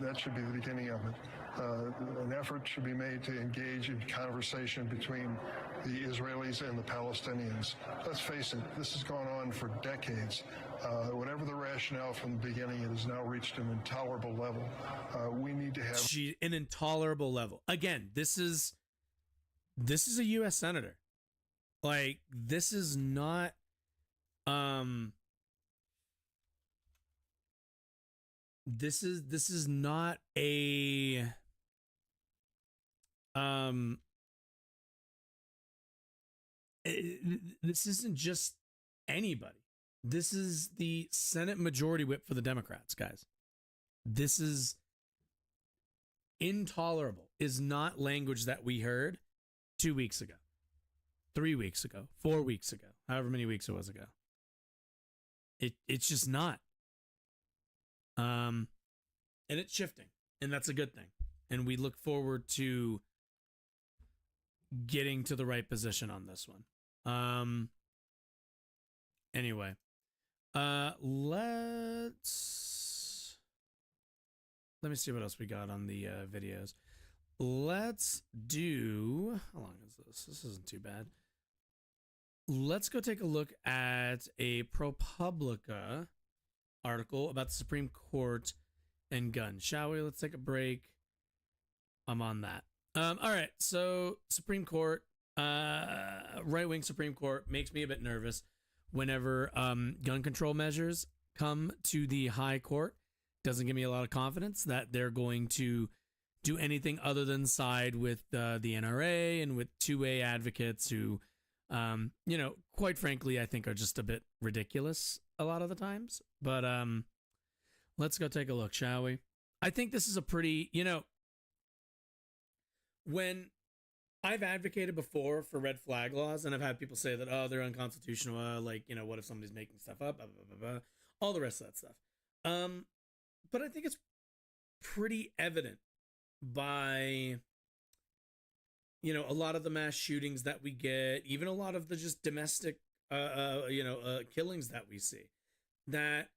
G: That should be the beginning of it. An effort should be made to engage in conversation between the Israelis and the Palestinians. Let's face it, this has gone on for decades. Whatever the rationale from the beginning, it has now reached an intolerable level. We need to have
C: an intolerable level. Again, this is a U.S. senator. Like, this is not this is not a this isn't just anybody. This is the Senate Majority Whip for the Democrats, guys. This is intolerable. Is not language that we heard 2 weeks ago, 3 weeks ago, 4 weeks ago, however many weeks it was ago. It's just not. And it's shifting, and that's a good thing. And we look forward to getting to the right position on this one. Anyway, let me see what else we got on the videos. Let's do, how long is this? This isn't too bad. Let's go take a look at a ProPublica article about the Supreme Court and guns, shall we? Let's take a break. I'm on that. All right, so Supreme Court, right-wing Supreme Court makes me a bit nervous whenever gun control measures come to the high court. Doesn't give me a lot of confidence that they're going to do anything other than side with the NRA and with 2A advocates who, quite frankly, I think are just a bit ridiculous a lot of the times. But let's go take a look, shall we? I think this is a pretty, when I've advocated before for red flag laws, and I've had people say that, oh, they're unconstitutional. What if somebody's making stuff up? Blah, blah, blah, blah, all the rest of that stuff. But I think it's pretty evident by, a lot of the mass shootings that we get, even a lot of the just domestic, killings that we see, that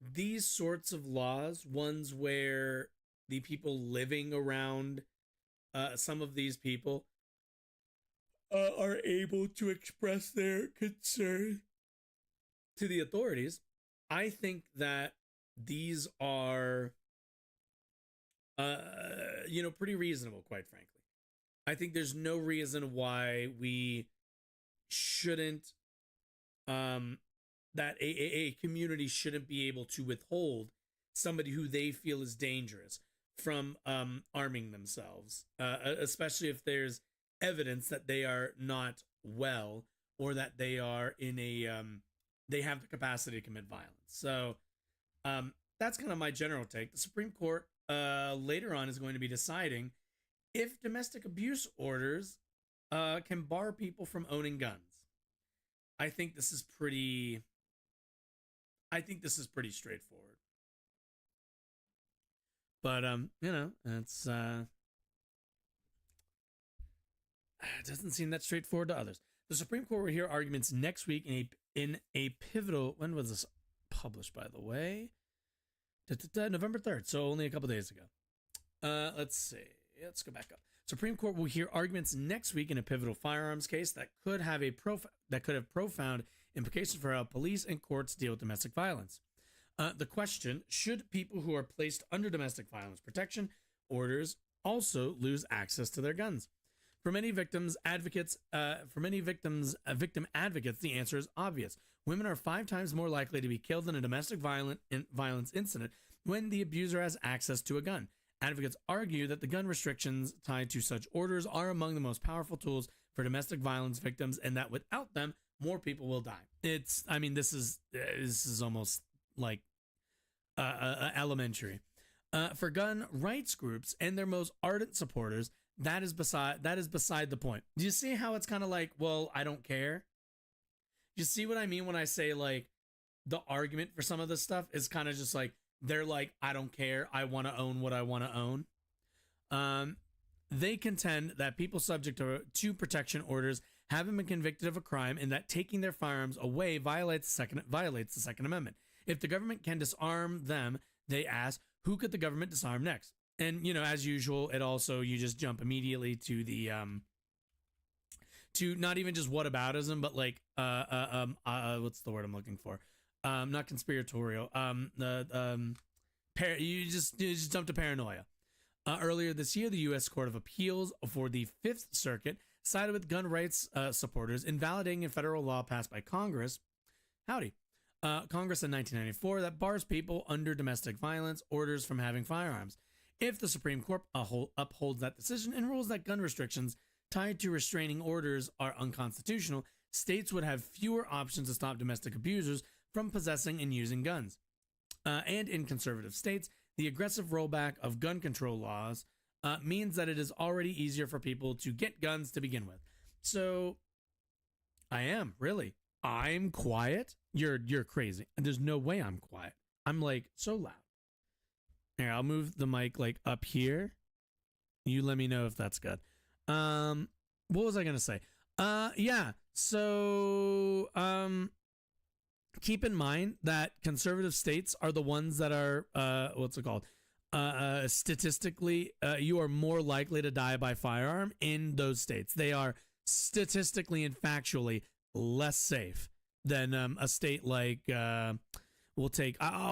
C: these sorts of laws, ones where the people living around some of these people are able to express their concern to the authorities. I think that these are, pretty reasonable, quite frankly. I think there's no reason why we shouldn't, that a community shouldn't be able to withhold somebody who they feel is dangerous from arming themselves, especially if there's evidence that they are not well, or that they are in a they have the capacity to commit violence. So that's kind of my general take. The Supreme Court later on is going to be deciding if domestic abuse orders can bar people from owning guns. I think this is pretty straightforward. But it's it doesn't seem that straightforward to others. The Supreme Court will hear arguments next week in a pivotal. When was this published, by the way? November 3rd, so only a couple days ago. Let's see. Let's go back up. Supreme Court will hear arguments next week in a pivotal firearms case that could have profound implications for how police and courts deal with domestic violence. The question: should people who are placed under domestic violence protection orders also lose access to their guns? For many victim advocates, the answer is obvious. Women are 5 times more likely to be killed in a domestic violence incident when the abuser has access to a gun. Advocates argue that the gun restrictions tied to such orders are among the most powerful tools for domestic violence victims, and that without them, more people will die. This is almost like elementary. For gun rights groups and their most ardent supporters, that is beside the point. Do you see how it's kind of like, well, I don't care? You see what I mean when I say, like, the argument for some of this stuff is kind of just like, they're like, I don't care. I want to own what I want to own. They contend that people subject to protection orders haven't been convicted of a crime, and that taking their firearms away violates the Second Amendment. If the government can disarm them, they ask, who could the government disarm next? And, as usual, you just jump immediately to the, to not even just whataboutism, but like, what's the word I'm looking for? Not conspiratorial. You just jump to paranoia. Earlier this year, the U.S. Court of Appeals for the Fifth Circuit sided with gun rights supporters, invalidating a federal law passed by Congress. Congress in 1994 that bars people under domestic violence orders from having firearms. If the Supreme Court upholds that decision and rules that gun restrictions tied to restraining orders are unconstitutional, states would have fewer options to stop domestic abusers from possessing and using guns. And in conservative states, the aggressive rollback of gun control laws means that it is already easier for people to get guns to begin with. So, I'm quiet. You're crazy. And there's no way I'm quiet. I'm like so loud. Here, I'll move the mic like up here. You let me know if that's good. What was I gonna say? So keep in mind that conservative states are the ones that are statistically, you are more likely to die by firearm in those states. They are statistically and factually less safe than a state like I'll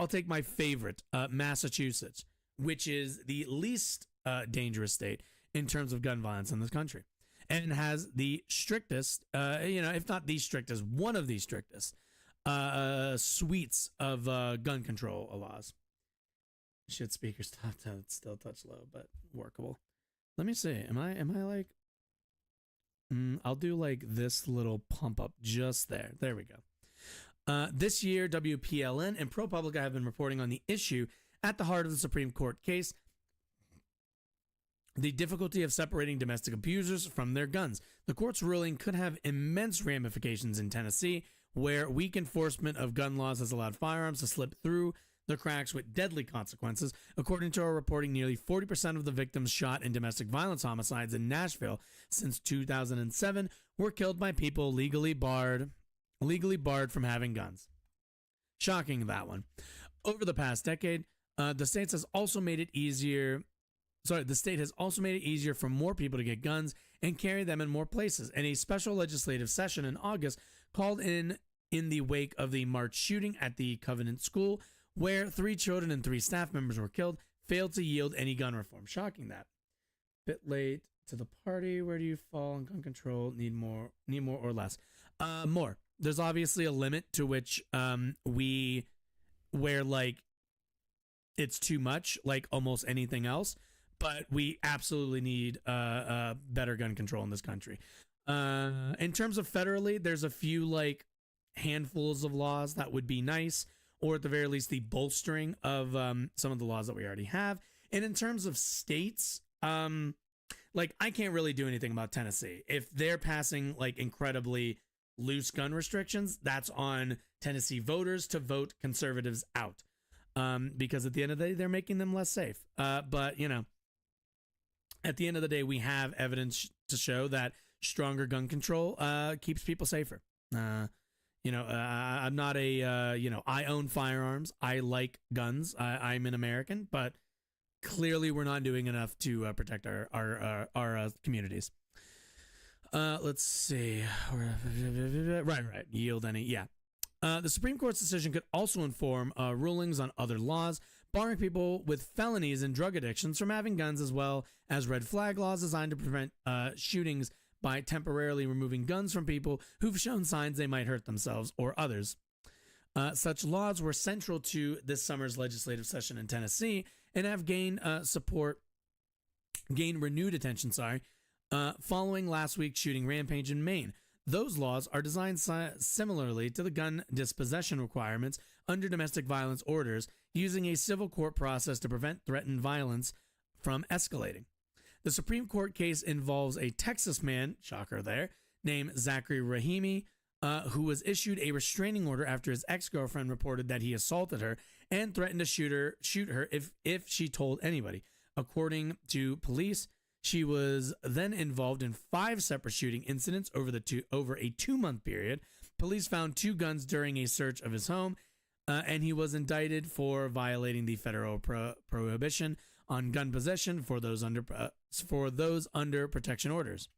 C: take my favorite, Massachusetts, which is the least dangerous state in terms of gun violence in this country, and has the strictest, if not the strictest, one of the strictest suites of gun control laws. Shit, speaker stopped out. It's still touch low, but workable. Let me see. Am I like? I'll do like this little pump up just there. There we go. This year, WPLN and ProPublica have been reporting on the issue at the heart of the Supreme Court case: the difficulty of separating domestic abusers from their guns. The court's ruling could have immense ramifications in Tennessee, where weak enforcement of gun laws has allowed firearms to slip through the cracks with deadly consequences. According to our reporting, nearly 40% of the victims shot in domestic violence homicides in Nashville since 2007 were killed by people legally barred from having guns. Shocking, that one. Over the past decade, the state has also made it easier for more people to get guns and carry them in more places. And a special legislative session in August called in the wake of the March shooting at the Covenant School, where 3 children and 3 staff members were killed, failed to yield any gun reform. Shocking, that. Bit late to the party. Where do you fall on gun control? Need more or less? More. There's obviously a limit to which where like it's too much, like almost anything else. But we absolutely need better gun control in this country. In terms of federally, there's a few like handfuls of laws that would be nice, or at the very least the bolstering of some of the laws that we already have. And in terms of states, like I can't really do anything about Tennessee. If they're passing like incredibly loose gun restrictions, that's on Tennessee voters to vote conservatives out. Because at the end of the day, they're making them less safe. But, you know, at the end of the day, we have evidence to show that stronger gun control keeps people safer. I'm not I own firearms. I like guns. I'm an American, but clearly we're not doing enough to protect our communities. Let's see. Right. Yield any. Yeah. The Supreme Court's decision could also inform rulings on other laws, barring people with felonies and drug addictions from having guns, as well as red flag laws designed to prevent shootings by temporarily removing guns from people who've shown signs they might hurt themselves or others. Such laws were central to this summer's legislative session in Tennessee and have gained renewed attention, following last week's shooting rampage in Maine. Those laws are designed similarly to the gun dispossession requirements under domestic violence orders, using a civil court process to prevent threatened violence from escalating. The Supreme Court case involves a Texas man, shocker there, named Zachary Rahimi, who was issued a restraining order after his ex-girlfriend reported that he assaulted her and threatened to shoot her if she told anybody. According to police, she was then involved in 5 separate shooting incidents over a 2-month period. Police found 2 guns during a search of his home, and he was indicted for violating the federal prohibition on gun possession for those under protection orders.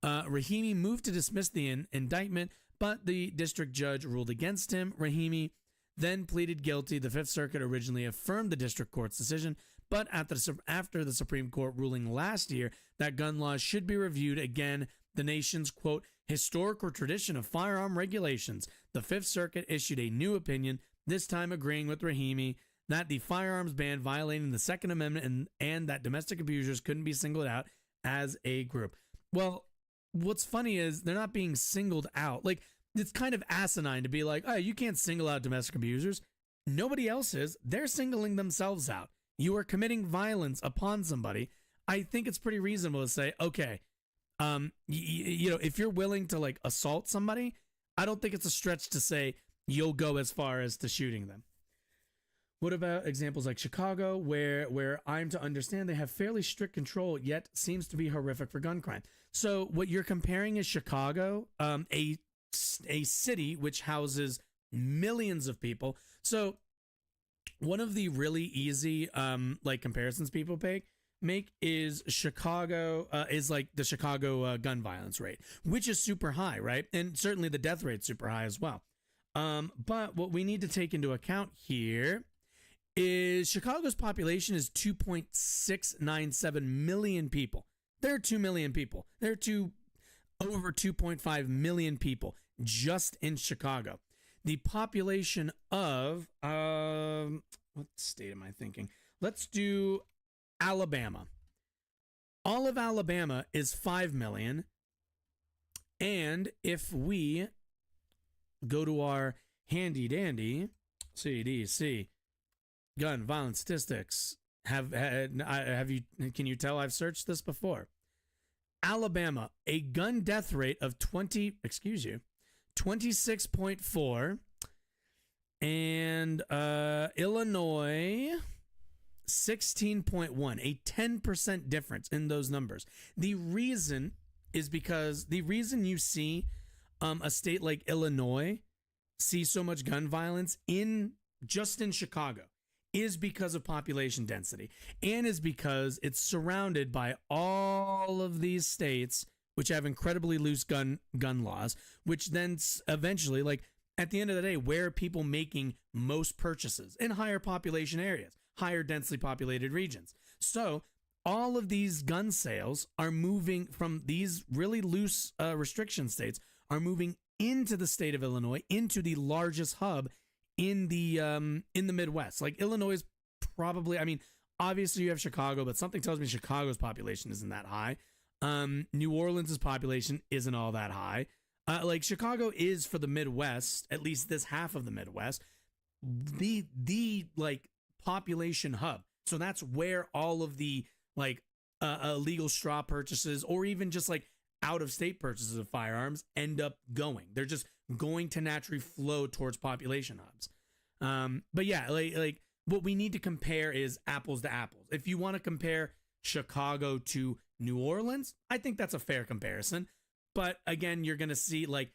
C: Rahimi moved to dismiss the indictment, but the district judge ruled against him. Rahimi then pleaded guilty. The Fifth Circuit originally affirmed the district court's decision, but after the Supreme Court ruling last year that gun laws should be reviewed again, the nation's, quote, historical tradition of firearm regulations, the Fifth Circuit issued a new opinion, this time agreeing with Rahimi that the firearms ban violating the Second Amendment and that domestic abusers couldn't be singled out as a group. Well, what's funny is they're not being singled out. Like, it's kind of asinine to be like, oh, you can't single out domestic abusers. Nobody else is. They're singling themselves out. You are committing violence upon somebody. I think it's pretty reasonable to say, okay, if you're willing to like assault somebody, I don't think it's a stretch to say you'll go as far as to shooting them. What about examples like Chicago, where I'm to understand they have fairly strict control, yet seems to be horrific for gun crime? So what you're comparing is Chicago, a city which houses millions of people. So one of the really easy comparisons people make is Chicago is like the Chicago gun violence rate, which is super high, right? And certainly the death rate's super high as well. But what we need to take into account here is Chicago's population is 2.697 million people. There are 2 million people. There are over 2.5 million people just in Chicago. The population of what state am I thinking? Let's do Alabama. All of Alabama is 5 million. And if we go to our handy dandy CDC gun violence statistics, can you tell I've searched this before? Alabama, a gun death rate of 26.4, and Illinois 16.1, a 10% difference in those numbers. The reason is because the reason you see a state like Illinois see so much gun violence just in Chicago is because of population density, and is because it's surrounded by all of these states which have incredibly loose gun laws, which then eventually, like at the end of the day, where are people making most purchases? In higher population areas, higher densely populated regions. So all of these gun sales are moving from these really loose restriction states, are moving into the state of Illinois, into the largest hub in the Midwest. Like Illinois is probably, I mean, obviously you have Chicago, but something tells me Chicago's population isn't that high. New Orleans' population isn't all that high. Like Chicago is, for the Midwest, at least this half of the Midwest, the like population hub. So that's where all of the like illegal straw purchases, or even just like out of state purchases of firearms, end up going. They're just going to naturally flow towards population hubs. But yeah, like what we need to compare is apples to apples. If you want to compare Chicago to New Orleans, I think that's a fair comparison. But again, you're going to see like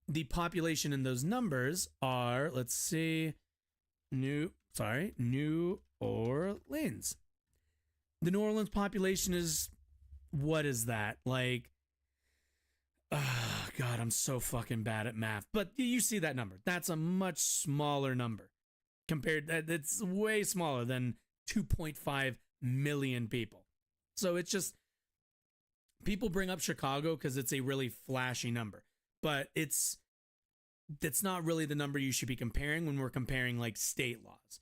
C: the population in those numbers are, let's see, New Orleans. The New Orleans population is, what is that? Like, oh God, I'm so fucking bad at math. But you see that number. That's a much smaller number compared. It's way smaller than 2.5 million people. So it's just, people bring up Chicago because it's a really flashy number, but that's not really the number you should be comparing when we're comparing like state laws.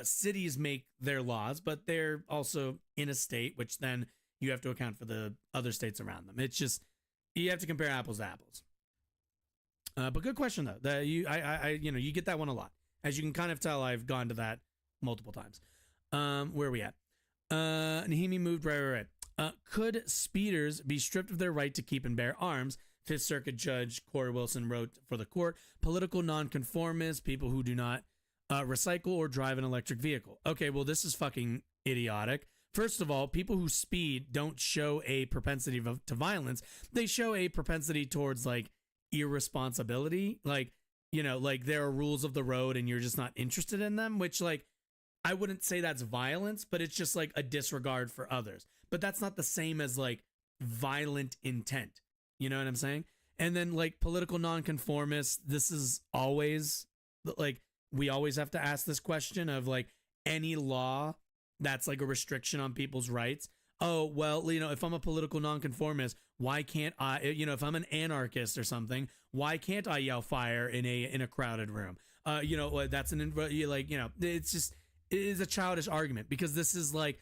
C: Cities make their laws, but they're also in a state, which then you have to account for the other states around them. It's just, you have to compare apples to apples. But good question though. That you get that one a lot. As you can kind of tell, I've gone to that multiple times. Where are we at? Nahimi moved right. Could speeders be stripped of their right to keep and bear arms? Fifth Circuit Judge Corey Wilson wrote for the court. Political nonconformists, people who do not recycle or drive an electric vehicle. Okay, well, this is fucking idiotic. First of all, people who speed don't show a propensity to violence. They show a propensity towards like irresponsibility. Like, you know, like there are rules of the road and you're just not interested in them, which like, I wouldn't say that's violence, but it's just like a disregard for others. But that's not the same as like violent intent. You know what I'm saying? And then like political nonconformists, this is always like, we always have to ask this question of like any law that's like a restriction on people's rights. Oh, well, you know, if I'm a political nonconformist, why can't I, you know, if I'm an anarchist or something, why can't I yell fire in a crowded room? You know, that's it's just, it is a childish argument, because this is like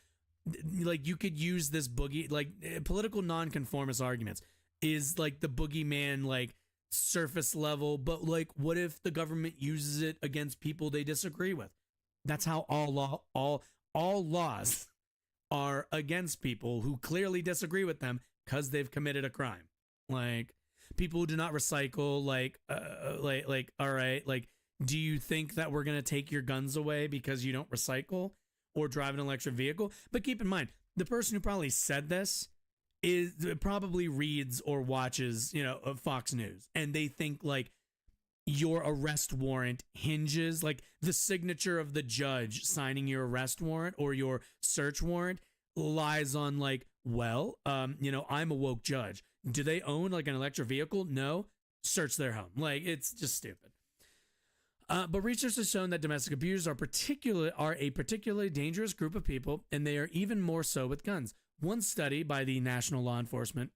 C: you could use this boogie, like political nonconformist arguments is like the boogeyman, like surface level, but like what if the government uses it against people they disagree with? That's how all laws are against people who clearly disagree with them because they've committed a crime. Like people who do not recycle, like all right, like, do you think that we're going to take your guns away because you don't recycle or drive an electric vehicle? But keep in mind, the person who probably said this probably reads or watches, you know, Fox News, and they think like your arrest warrant hinges, like the signature of the judge signing your arrest warrant or your search warrant lies on like, well, you know, I'm a woke judge. Do they own like an electric vehicle? No. Search their home. Like, it's just stupid. But research has shown that domestic abusers are a particularly dangerous group of people, and they are even more so with guns. One study by the National Law Enforcement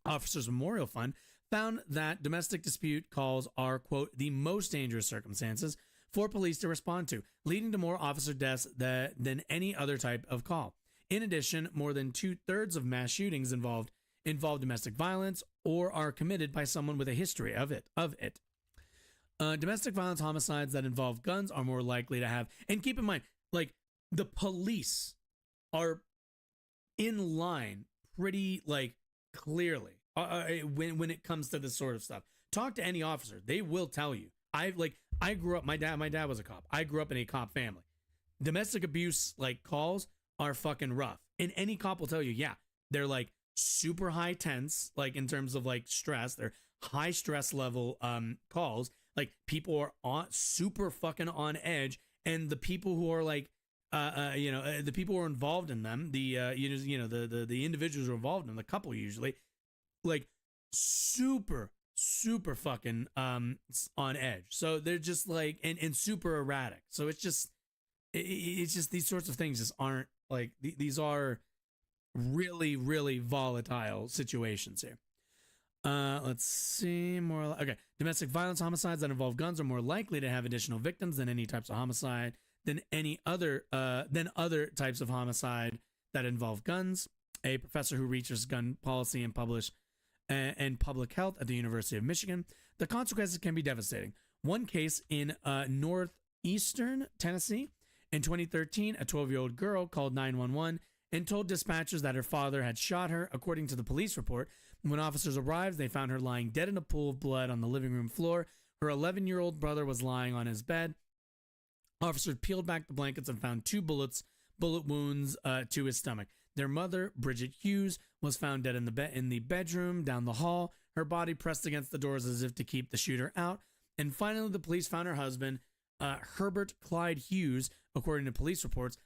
C: Officers Memorial Fund found that domestic dispute calls are, quote, the most dangerous circumstances for police to respond to, leading to more officer deaths than any other type of call. In addition, more than 2/3 of mass shootings involve domestic violence or are committed by someone with a history of it. Domestic violence homicides that involve guns are more likely to have, and keep in mind, like, the police are in line pretty, like, clearly when it comes to this sort of stuff. Talk to any officer, they will tell you. I grew up, my dad was a cop. I grew up in a cop family. Domestic abuse, like, calls are fucking rough, and any cop will tell you, yeah, they're like super high tense, like in terms of like stress. They're high stress level calls. Like, people are on super fucking on edge, and the people who are like the people who are involved in them, the individuals who are involved in the couple usually, like, super fucking on edge. So they're just like and super erratic. So it's just these sorts of things just aren't like these are really, really volatile situations here. Let's see more. Okay, domestic violence homicides that involve guns are more likely to have additional victims than any types of homicide than other types of homicide that involve guns. A professor who researches gun policy and public health at the University of Michigan. The consequences can be devastating. One case in northeastern Tennessee in 2013, a 12-year-old girl called 911 and told dispatchers that her father had shot her. According to the police report, when officers arrived, they found her lying dead in a pool of blood on the living room floor. Her 11-year-old brother was lying on his bed. Officers peeled back the blankets and found 2 bullet wounds to his stomach. Their mother, Bridget Hughes, was found dead in the bedroom down the hall, her body pressed against the doors as if to keep the shooter out. And finally, the police found her husband, Herbert Clyde Hughes. According to police reports,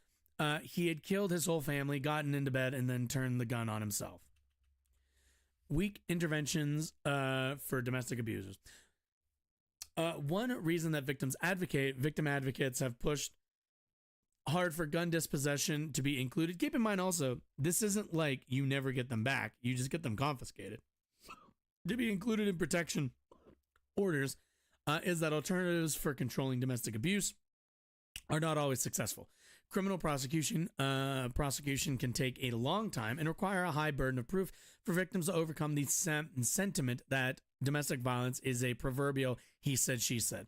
C: he had killed his whole family, gotten into bed, and then turned the gun on himself. Weak interventions for domestic abusers. One reason that victim advocates have pushed hard for gun dispossession to be included. Keep in mind also, this isn't like you never get them back. You just get them confiscated. To be included in protection orders is that alternatives for controlling domestic abuse are not always successful. Criminal prosecution can take a long time and require a high burden of proof for victims to overcome the sentiment that domestic violence is a proverbial he said, she said.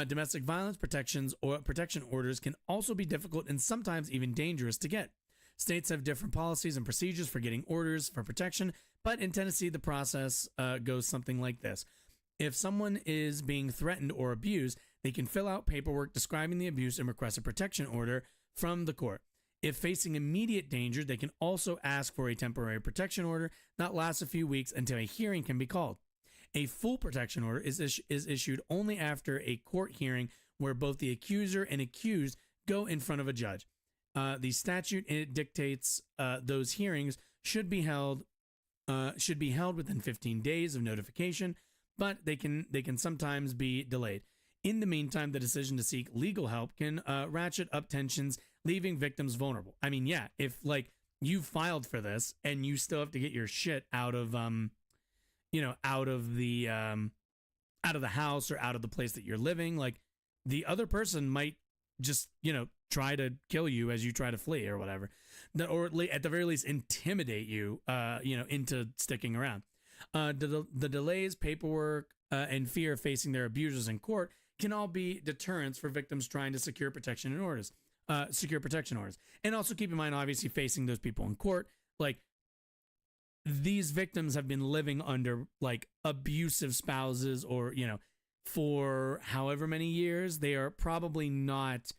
C: Domestic violence protection orders can also be difficult and sometimes even dangerous to get. States have different policies and procedures for getting orders for protection, but in Tennessee, the process goes something like this. If someone is being threatened or abused, they can fill out paperwork describing the abuse and request a protection order from the court. If facing immediate danger, they can also ask for a temporary protection order that lasts a few weeks until a hearing can be called. A full protection order is issued only after a court hearing where both the accuser and accused go in front of a judge. The statute dictates those hearings should be held within 15 days of notification, but they can sometimes be delayed. In the meantime, the decision to seek legal help can ratchet up tensions, leaving victims vulnerable. I mean, yeah, if like you filed for this and you still have to get your shit out of out of the house or out of the place that you're living, like the other person might just, try to kill you as you try to flee or whatever, or at the very least intimidate you, into sticking around. The delays, paperwork, and fear of facing their abusers in court can all be deterrents for victims trying to secure protection orders. And also keep in mind, obviously, facing those people in court, like these victims have been living under like abusive spouses or, for however many years. They are probably not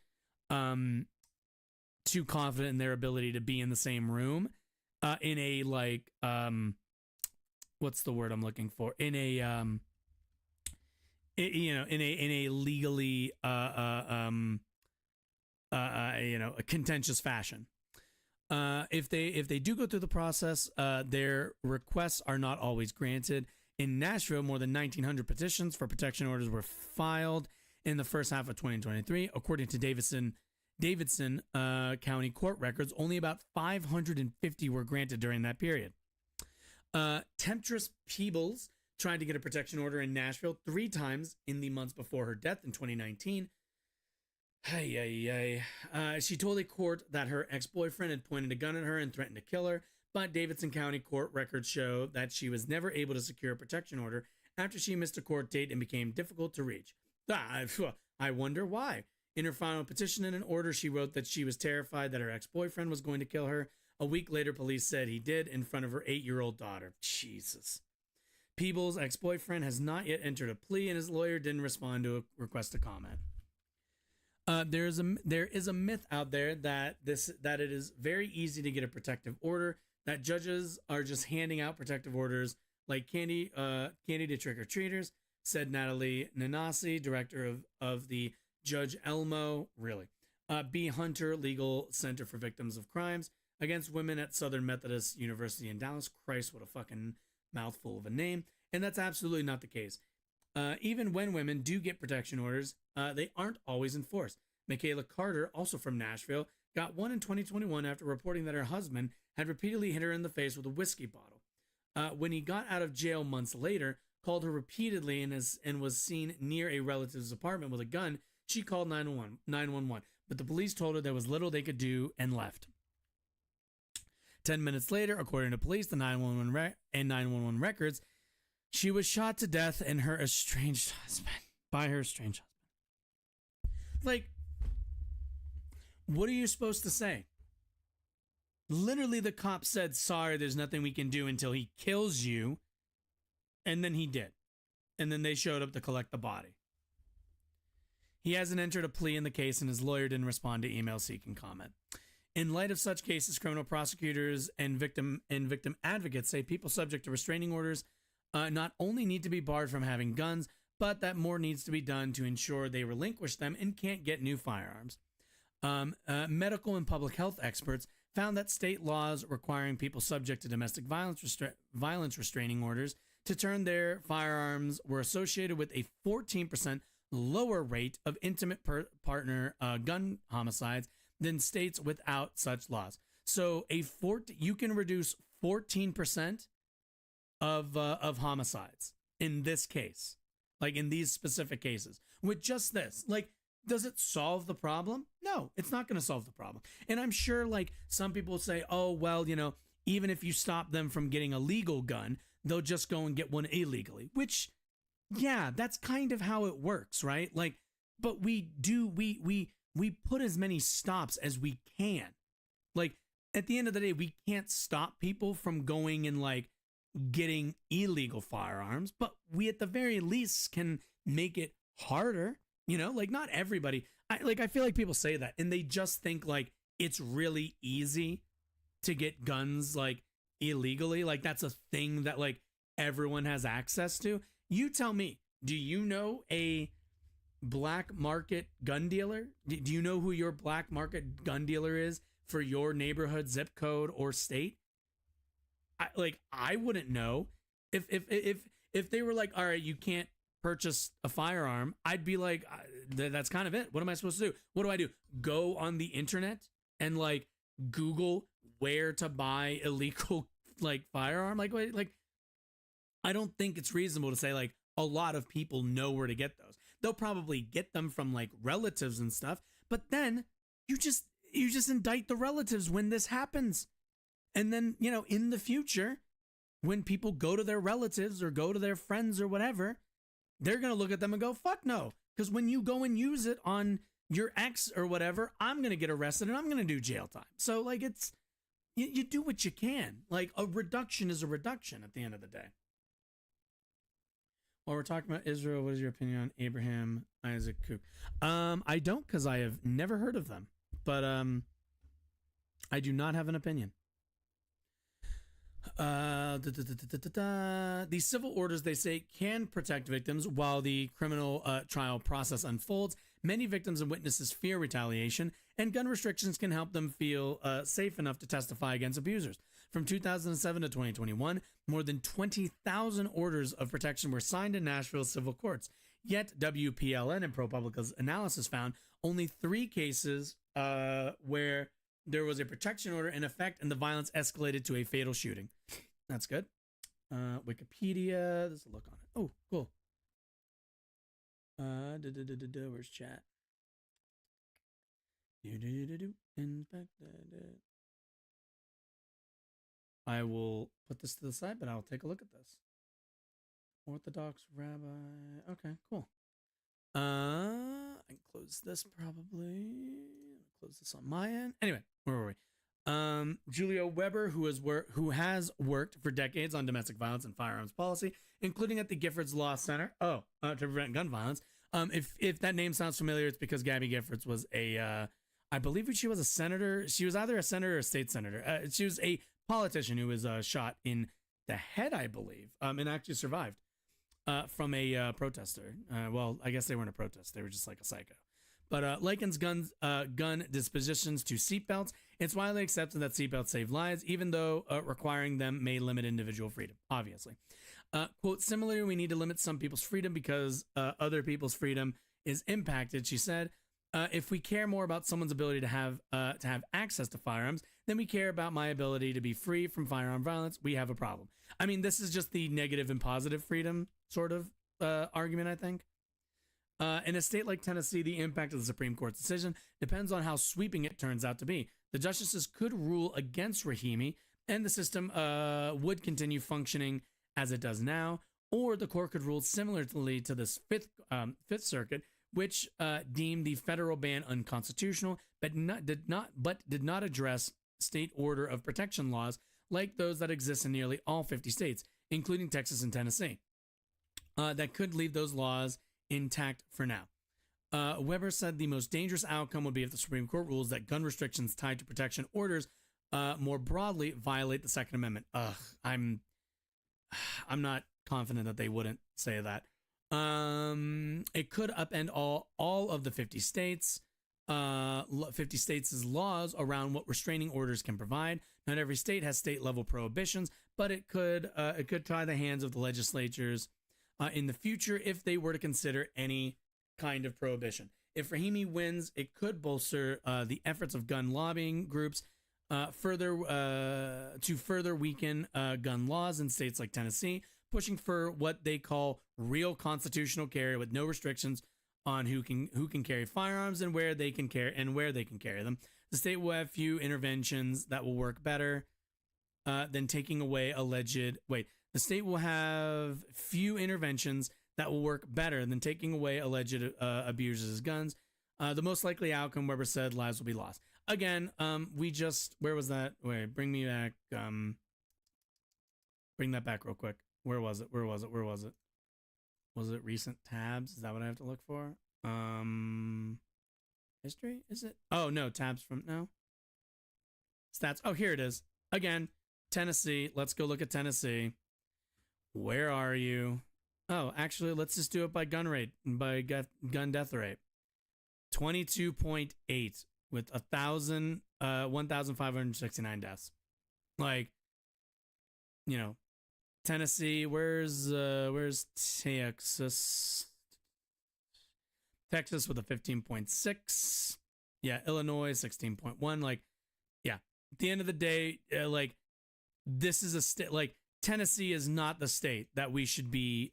C: too confident in their ability to be in the same room in a like what's the word I'm looking for, in a in a legally a contentious fashion. If they do go through the process, their requests are not always granted. In Nashville, more than 1,900 petitions for protection orders were filed in the first half of 2023. According to Davidson County court records, only about 550 were granted during that period. Temptress Peebles tried to get a protection order in Nashville 3 times in the months before her death in 2019. Hey. She told a court that her ex-boyfriend had pointed a gun at her and threatened to kill her, but Davidson County court records show that she was never able to secure a protection order after she missed a court date and became difficult to reach. I wonder why. In her final petition in an order, she wrote that she was terrified that her ex-boyfriend was going to kill her. A week later, police said he did in front of her 8-year-old daughter. Jesus. Peebles' ex-boyfriend has not yet entered a plea, and his lawyer didn't respond to a request to comment. There is a myth out there that it is very easy to get a protective order, that judges are just handing out protective orders like candy to trick-or-treaters, said Natalie Nanasi, director of the Judge Elmo, B. Hunter Legal Center for Victims of Crimes Against Women at Southern Methodist University in Dallas. Christ, what a fucking mouthful of a name. And that's absolutely not the case. Even when women do get protection orders, they aren't always enforced. Michaela Carter, also from Nashville, got one in 2021 after reporting that her husband had repeatedly hit her in the face with a whiskey bottle. When he got out of jail months later, called her repeatedly and was seen near a relative's apartment with a gun, she called 911, but the police told her there was little they could do and left. 10 minutes later, according to police, the 911 records, she was shot to death by her estranged husband. Like, what are you supposed to say? Literally, the cop said, sorry, there's nothing we can do until he kills you. And then he did. And then they showed up to collect the body. He hasn't entered a plea in the case, and his lawyer didn't respond to email seeking comment. In light of such cases, criminal prosecutors and victim advocates say people subject to restraining orders not only need to be barred from having guns, but that more needs to be done to ensure they relinquish them and can't get new firearms. Medical and public health experts found that state laws requiring people subject to domestic violence restraining orders to turn their firearms were associated with a 14% lower rate of intimate partner gun homicides than states without such laws. So you can reduce 14% of homicides in this case, like in these specific cases, with just this. Like, does it solve the problem? No, it's not going to solve the problem. And I'm sure, like, some people say, oh, well, even if you stop them from getting a legal gun, they'll just go and get one illegally, which, yeah, that's kind of how it works, right? Like, but we put as many stops as we can. Like, at the end of the day, we can't stop people from going and, like, getting illegal firearms, but we at the very least can make it harder. Like, not everybody. I feel like people say that and they just think like it's really easy to get guns like illegally. Like, that's a thing that like everyone has access to. You tell me, do you know a black market gun dealer? Do you know who your black market gun dealer is for your neighborhood, zip code, or state? I wouldn't know. If they were like, all right, you can't purchase a firearm, I'd be like, that's kind of it. What am I supposed to do? What do I do? Go on the internet and like Google where to buy illegal like firearm? Like I don't think it's reasonable to say like a lot of people know where to get those. They'll probably get them from like relatives and stuff, but then you just indict the relatives when this happens. And then, in the future, when people go to their relatives or go to their friends or whatever, they're going to look at them and go, fuck no. Because when you go and use it on your ex or whatever, I'm going to get arrested and I'm going to do jail time. So like you do what you can. Like, a reduction is a reduction at the end of the day. While we're talking about Israel, what is your opinion on Abraham Isaac Kook? I don't, because I have never heard of them. But I do not have an opinion. These civil orders, they say, can protect victims while the criminal trial process unfolds. Many victims and witnesses fear retaliation, and gun restrictions can help them feel safe enough to testify against abusers. From 2007 to 2021, more than 20,000 orders of protection were signed in Nashville's civil courts. Yet WPLN and ProPublica's analysis found only 3 cases where there was a protection order in effect and the violence escalated to a fatal shooting. That's good. Wikipedia, there's a look on it. Oh, cool. Where's chat? Inspected. I will put this to the side, but I'll take a look at this. Orthodox rabbi. Okay, cool. I can close this probably. Close this on my end. Anyway, where were we? Julia Weber, who has worked for decades on domestic violence and firearms policy, including at the Giffords Law Center. To prevent gun violence. If that name sounds familiar, it's because Gabby Giffords was I believe she was a senator. She was either a senator or a state senator. She was a politician who was shot in the head, I believe, and actually survived from a protester. Well, I guess they weren't a protest. They were just like a psycho. But likens gun dispositions to seatbelts. It's widely accepted that seatbelts save lives, even though requiring them may limit individual freedom, obviously. Quote, similarly, we need to limit some people's freedom because other people's freedom is impacted, she said. If we care more about someone's ability to have access to firearms than we care about my ability to be free from firearm violence, we have a problem. I mean, this is just the negative and positive freedom sort of argument, I think. In a state like Tennessee, the impact of the Supreme Court's decision depends on how sweeping it turns out to be. The justices could rule against Rahimi, and the system would continue functioning as it does now, or the court could rule similarly to this Fifth Circuit, which deemed the federal ban unconstitutional, but did not address state order of protection laws like those that exist in nearly all 50 states, including Texas and Tennessee, that could leave those laws intact for now. Weber said the most dangerous outcome would be if the Supreme Court rules that gun restrictions tied to protection orders more broadly violate the Second Amendment. I'm not confident that they wouldn't say that. It could upend all of the 50 states' laws around what restraining orders can provide. Not every state has state-level prohibitions, but it could tie the hands of the legislatures in the future if they were to consider any kind of prohibition. If Rahimi wins, it could bolster the efforts of gun lobbying groups to further weaken gun laws in states like Tennessee, pushing for what they call real constitutional carry with no restrictions on who can carry firearms and where they can carry them. The state will have few interventions that will work better than taking away The state will have few interventions that will work better than taking away alleged abusers of guns. The most likely outcome, Weber said, lives will be lost. Again, where was that? Wait, bring me back. Bring that back real quick. Where was it? Was it recent tabs? Is that what I have to look for? History? Is it? Oh, no, tabs from, no. Stats. Oh, here it is. Again, Tennessee. Let's go look at Tennessee. Where are you? Oh, actually, let's just do it by gun death rate. 22.8 with 1,569 deaths. Like, you know, Tennessee, where's Texas? Texas with a 15.6. Yeah, Illinois 16.1. Like, yeah. At the end of the day, like, this is a state, like, Tennessee is not the state that we should be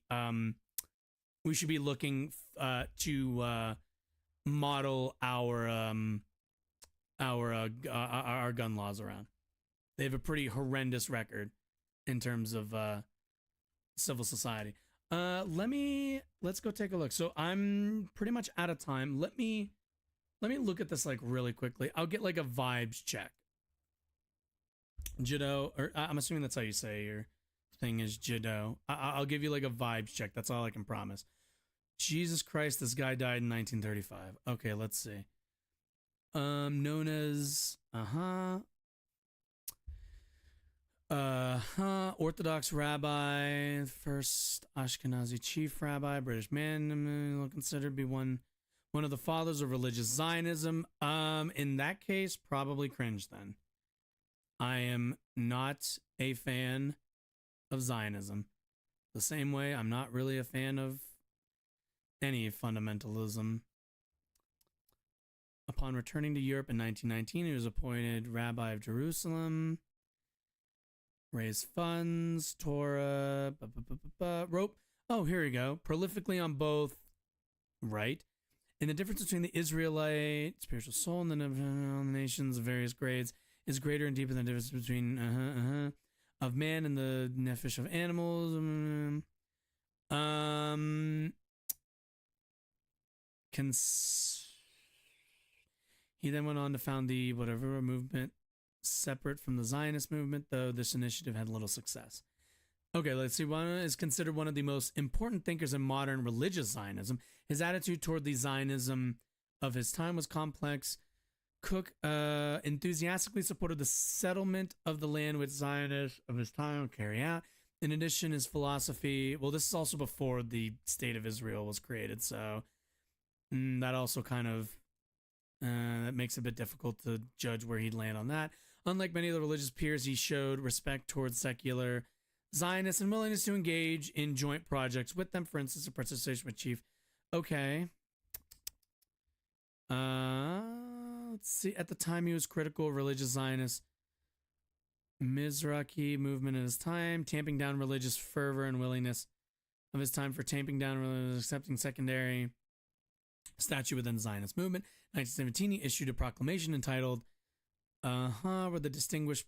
C: looking to model our gun laws around. They have a pretty horrendous record in terms of civil society. Let's go take a look. So I'm pretty much out of time. Let me look at this like really quickly. I'll get like a vibes check. Judo, or I'm assuming that's how you say your thing is judo. I'll give you like a vibes check. That's all I can promise. Jesus Christ, this guy died in 1935. Okay, let's see. Known as Orthodox rabbi, first Ashkenazi chief rabbi, British man, considered to be one of the fathers of religious Zionism. In that case, probably cringe then. I am not a fan of Zionism. The same way I'm not really a fan of any fundamentalism. Upon returning to Europe in 1919, he was appointed rabbi of Jerusalem. Raised funds, Torah, rope. Oh, here we go. Prolifically on both, right? In the difference between the Israelite spiritual soul and the nations of various grades is greater and deeper than the difference between of man and the nefesh of animals. He then went on to found the whatever movement separate from the Zionist movement, though this initiative had little success. Okay, let's see. One is considered one of the most important thinkers in modern religious Zionism. His attitude toward the Zionism of his time was complex. Cook enthusiastically supported the settlement of the land which Zionists of his time would carry out. In addition, his philosophy, well, this is also before the state of Israel was created, so that also kind of that makes it a bit difficult to judge where he'd land on that. Unlike many of the religious peers, he showed respect towards secular Zionists and willingness to engage in joint projects with them, for instance, a participation with Chief. Okay. Let's see. At the time, he was critical of religious Zionists. Mizrahi movement at his time, tamping down religious fervor and willingness of his time for tamping down religious, accepting secondary statue within the Zionist movement. 1917, he issued a proclamation entitled, where the distinguished,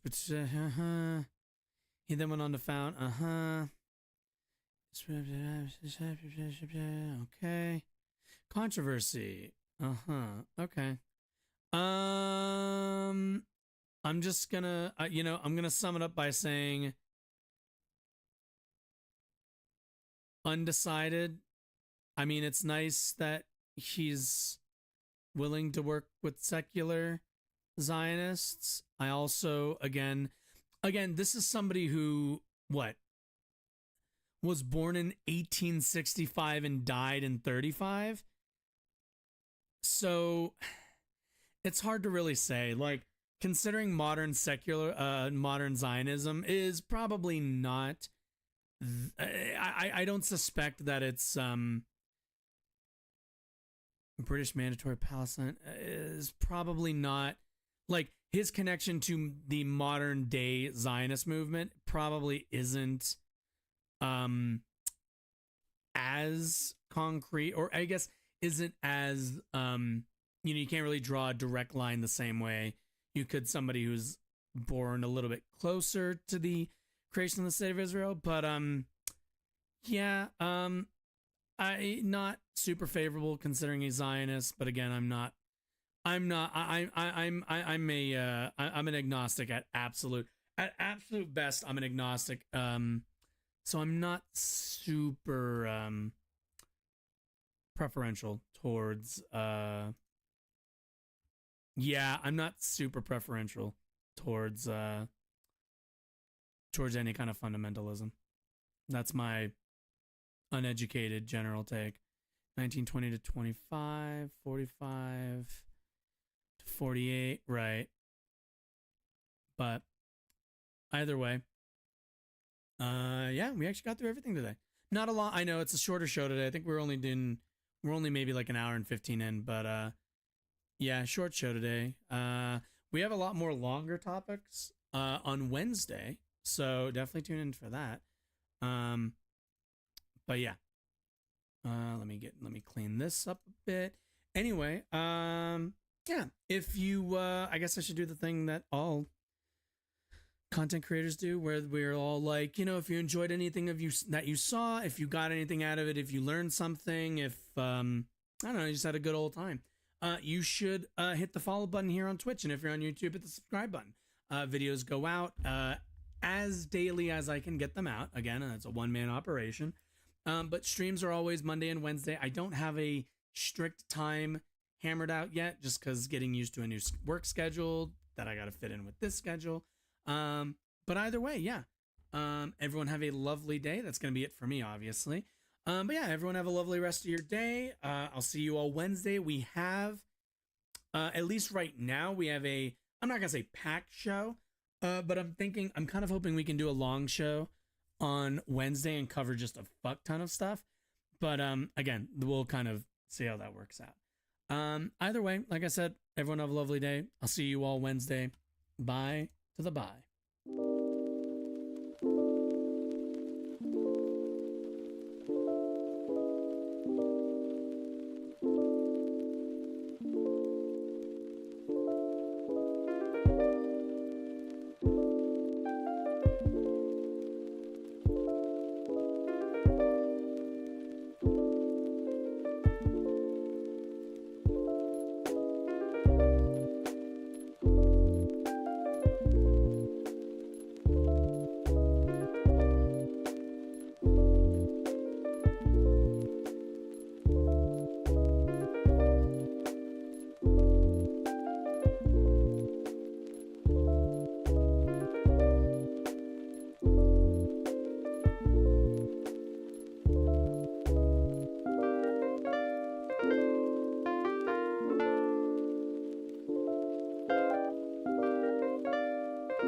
C: He then went on to found, okay. Controversy. Okay. I'm just gonna, I'm gonna sum it up by saying undecided. I mean, it's nice that he's willing to work with secular Zionists. I also, again, this is somebody who, was born in 1865 and died in 35. So it's hard to really say. Like, considering modern modern Zionism is probably not. I don't suspect that it's British mandatory Palestine is probably not, like, his connection to the modern day Zionist movement probably isn't as concrete, or I guess isn't as you can't really draw a direct line the same way you could somebody who's born a little bit closer to the creation of the state of Israel. But I not super favorable considering he's Zionist, but again, I'm an agnostic at absolute best. I'm an agnostic. So I'm not super preferential towards I'm not super preferential towards any kind of fundamentalism. That's my uneducated general take. 1920 to 25, 45 to 48, right? But either way, we actually got through everything today. Not a lot. I know it's a shorter show today. I think we're only maybe like an hour and 15 in, but short show today. We have a lot more longer topics on Wednesday, so definitely tune in for that. But yeah, let me clean this up a bit. Anyway, if you, I guess I should do the thing that all content creators do, where we're all like, if you enjoyed anything that you saw, if you got anything out of it, if you learned something, if I don't know, you just had a good old time, you should hit the follow button here on Twitch, and if you're on YouTube, hit the subscribe button. Videos go out as daily as I can get them out. Again, it's a one-man operation, but streams are always Monday and Wednesday. I don't have a strict time hammered out yet, just because getting used to a new work schedule that I got to fit in with this schedule. But either way, everyone have a lovely day. That's going to be it for me, obviously. But yeah, everyone have a lovely rest of your day. I'll see you all Wednesday. We have, at least right now, we have I'm not going to say packed show, but I'm kind of hoping we can do a long show on Wednesday and cover just a fuck ton of stuff. But, again, we'll kind of see how that works out. Either way, like I said, everyone have a lovely day. I'll see you all Wednesday. Bye to the bye.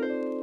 C: you.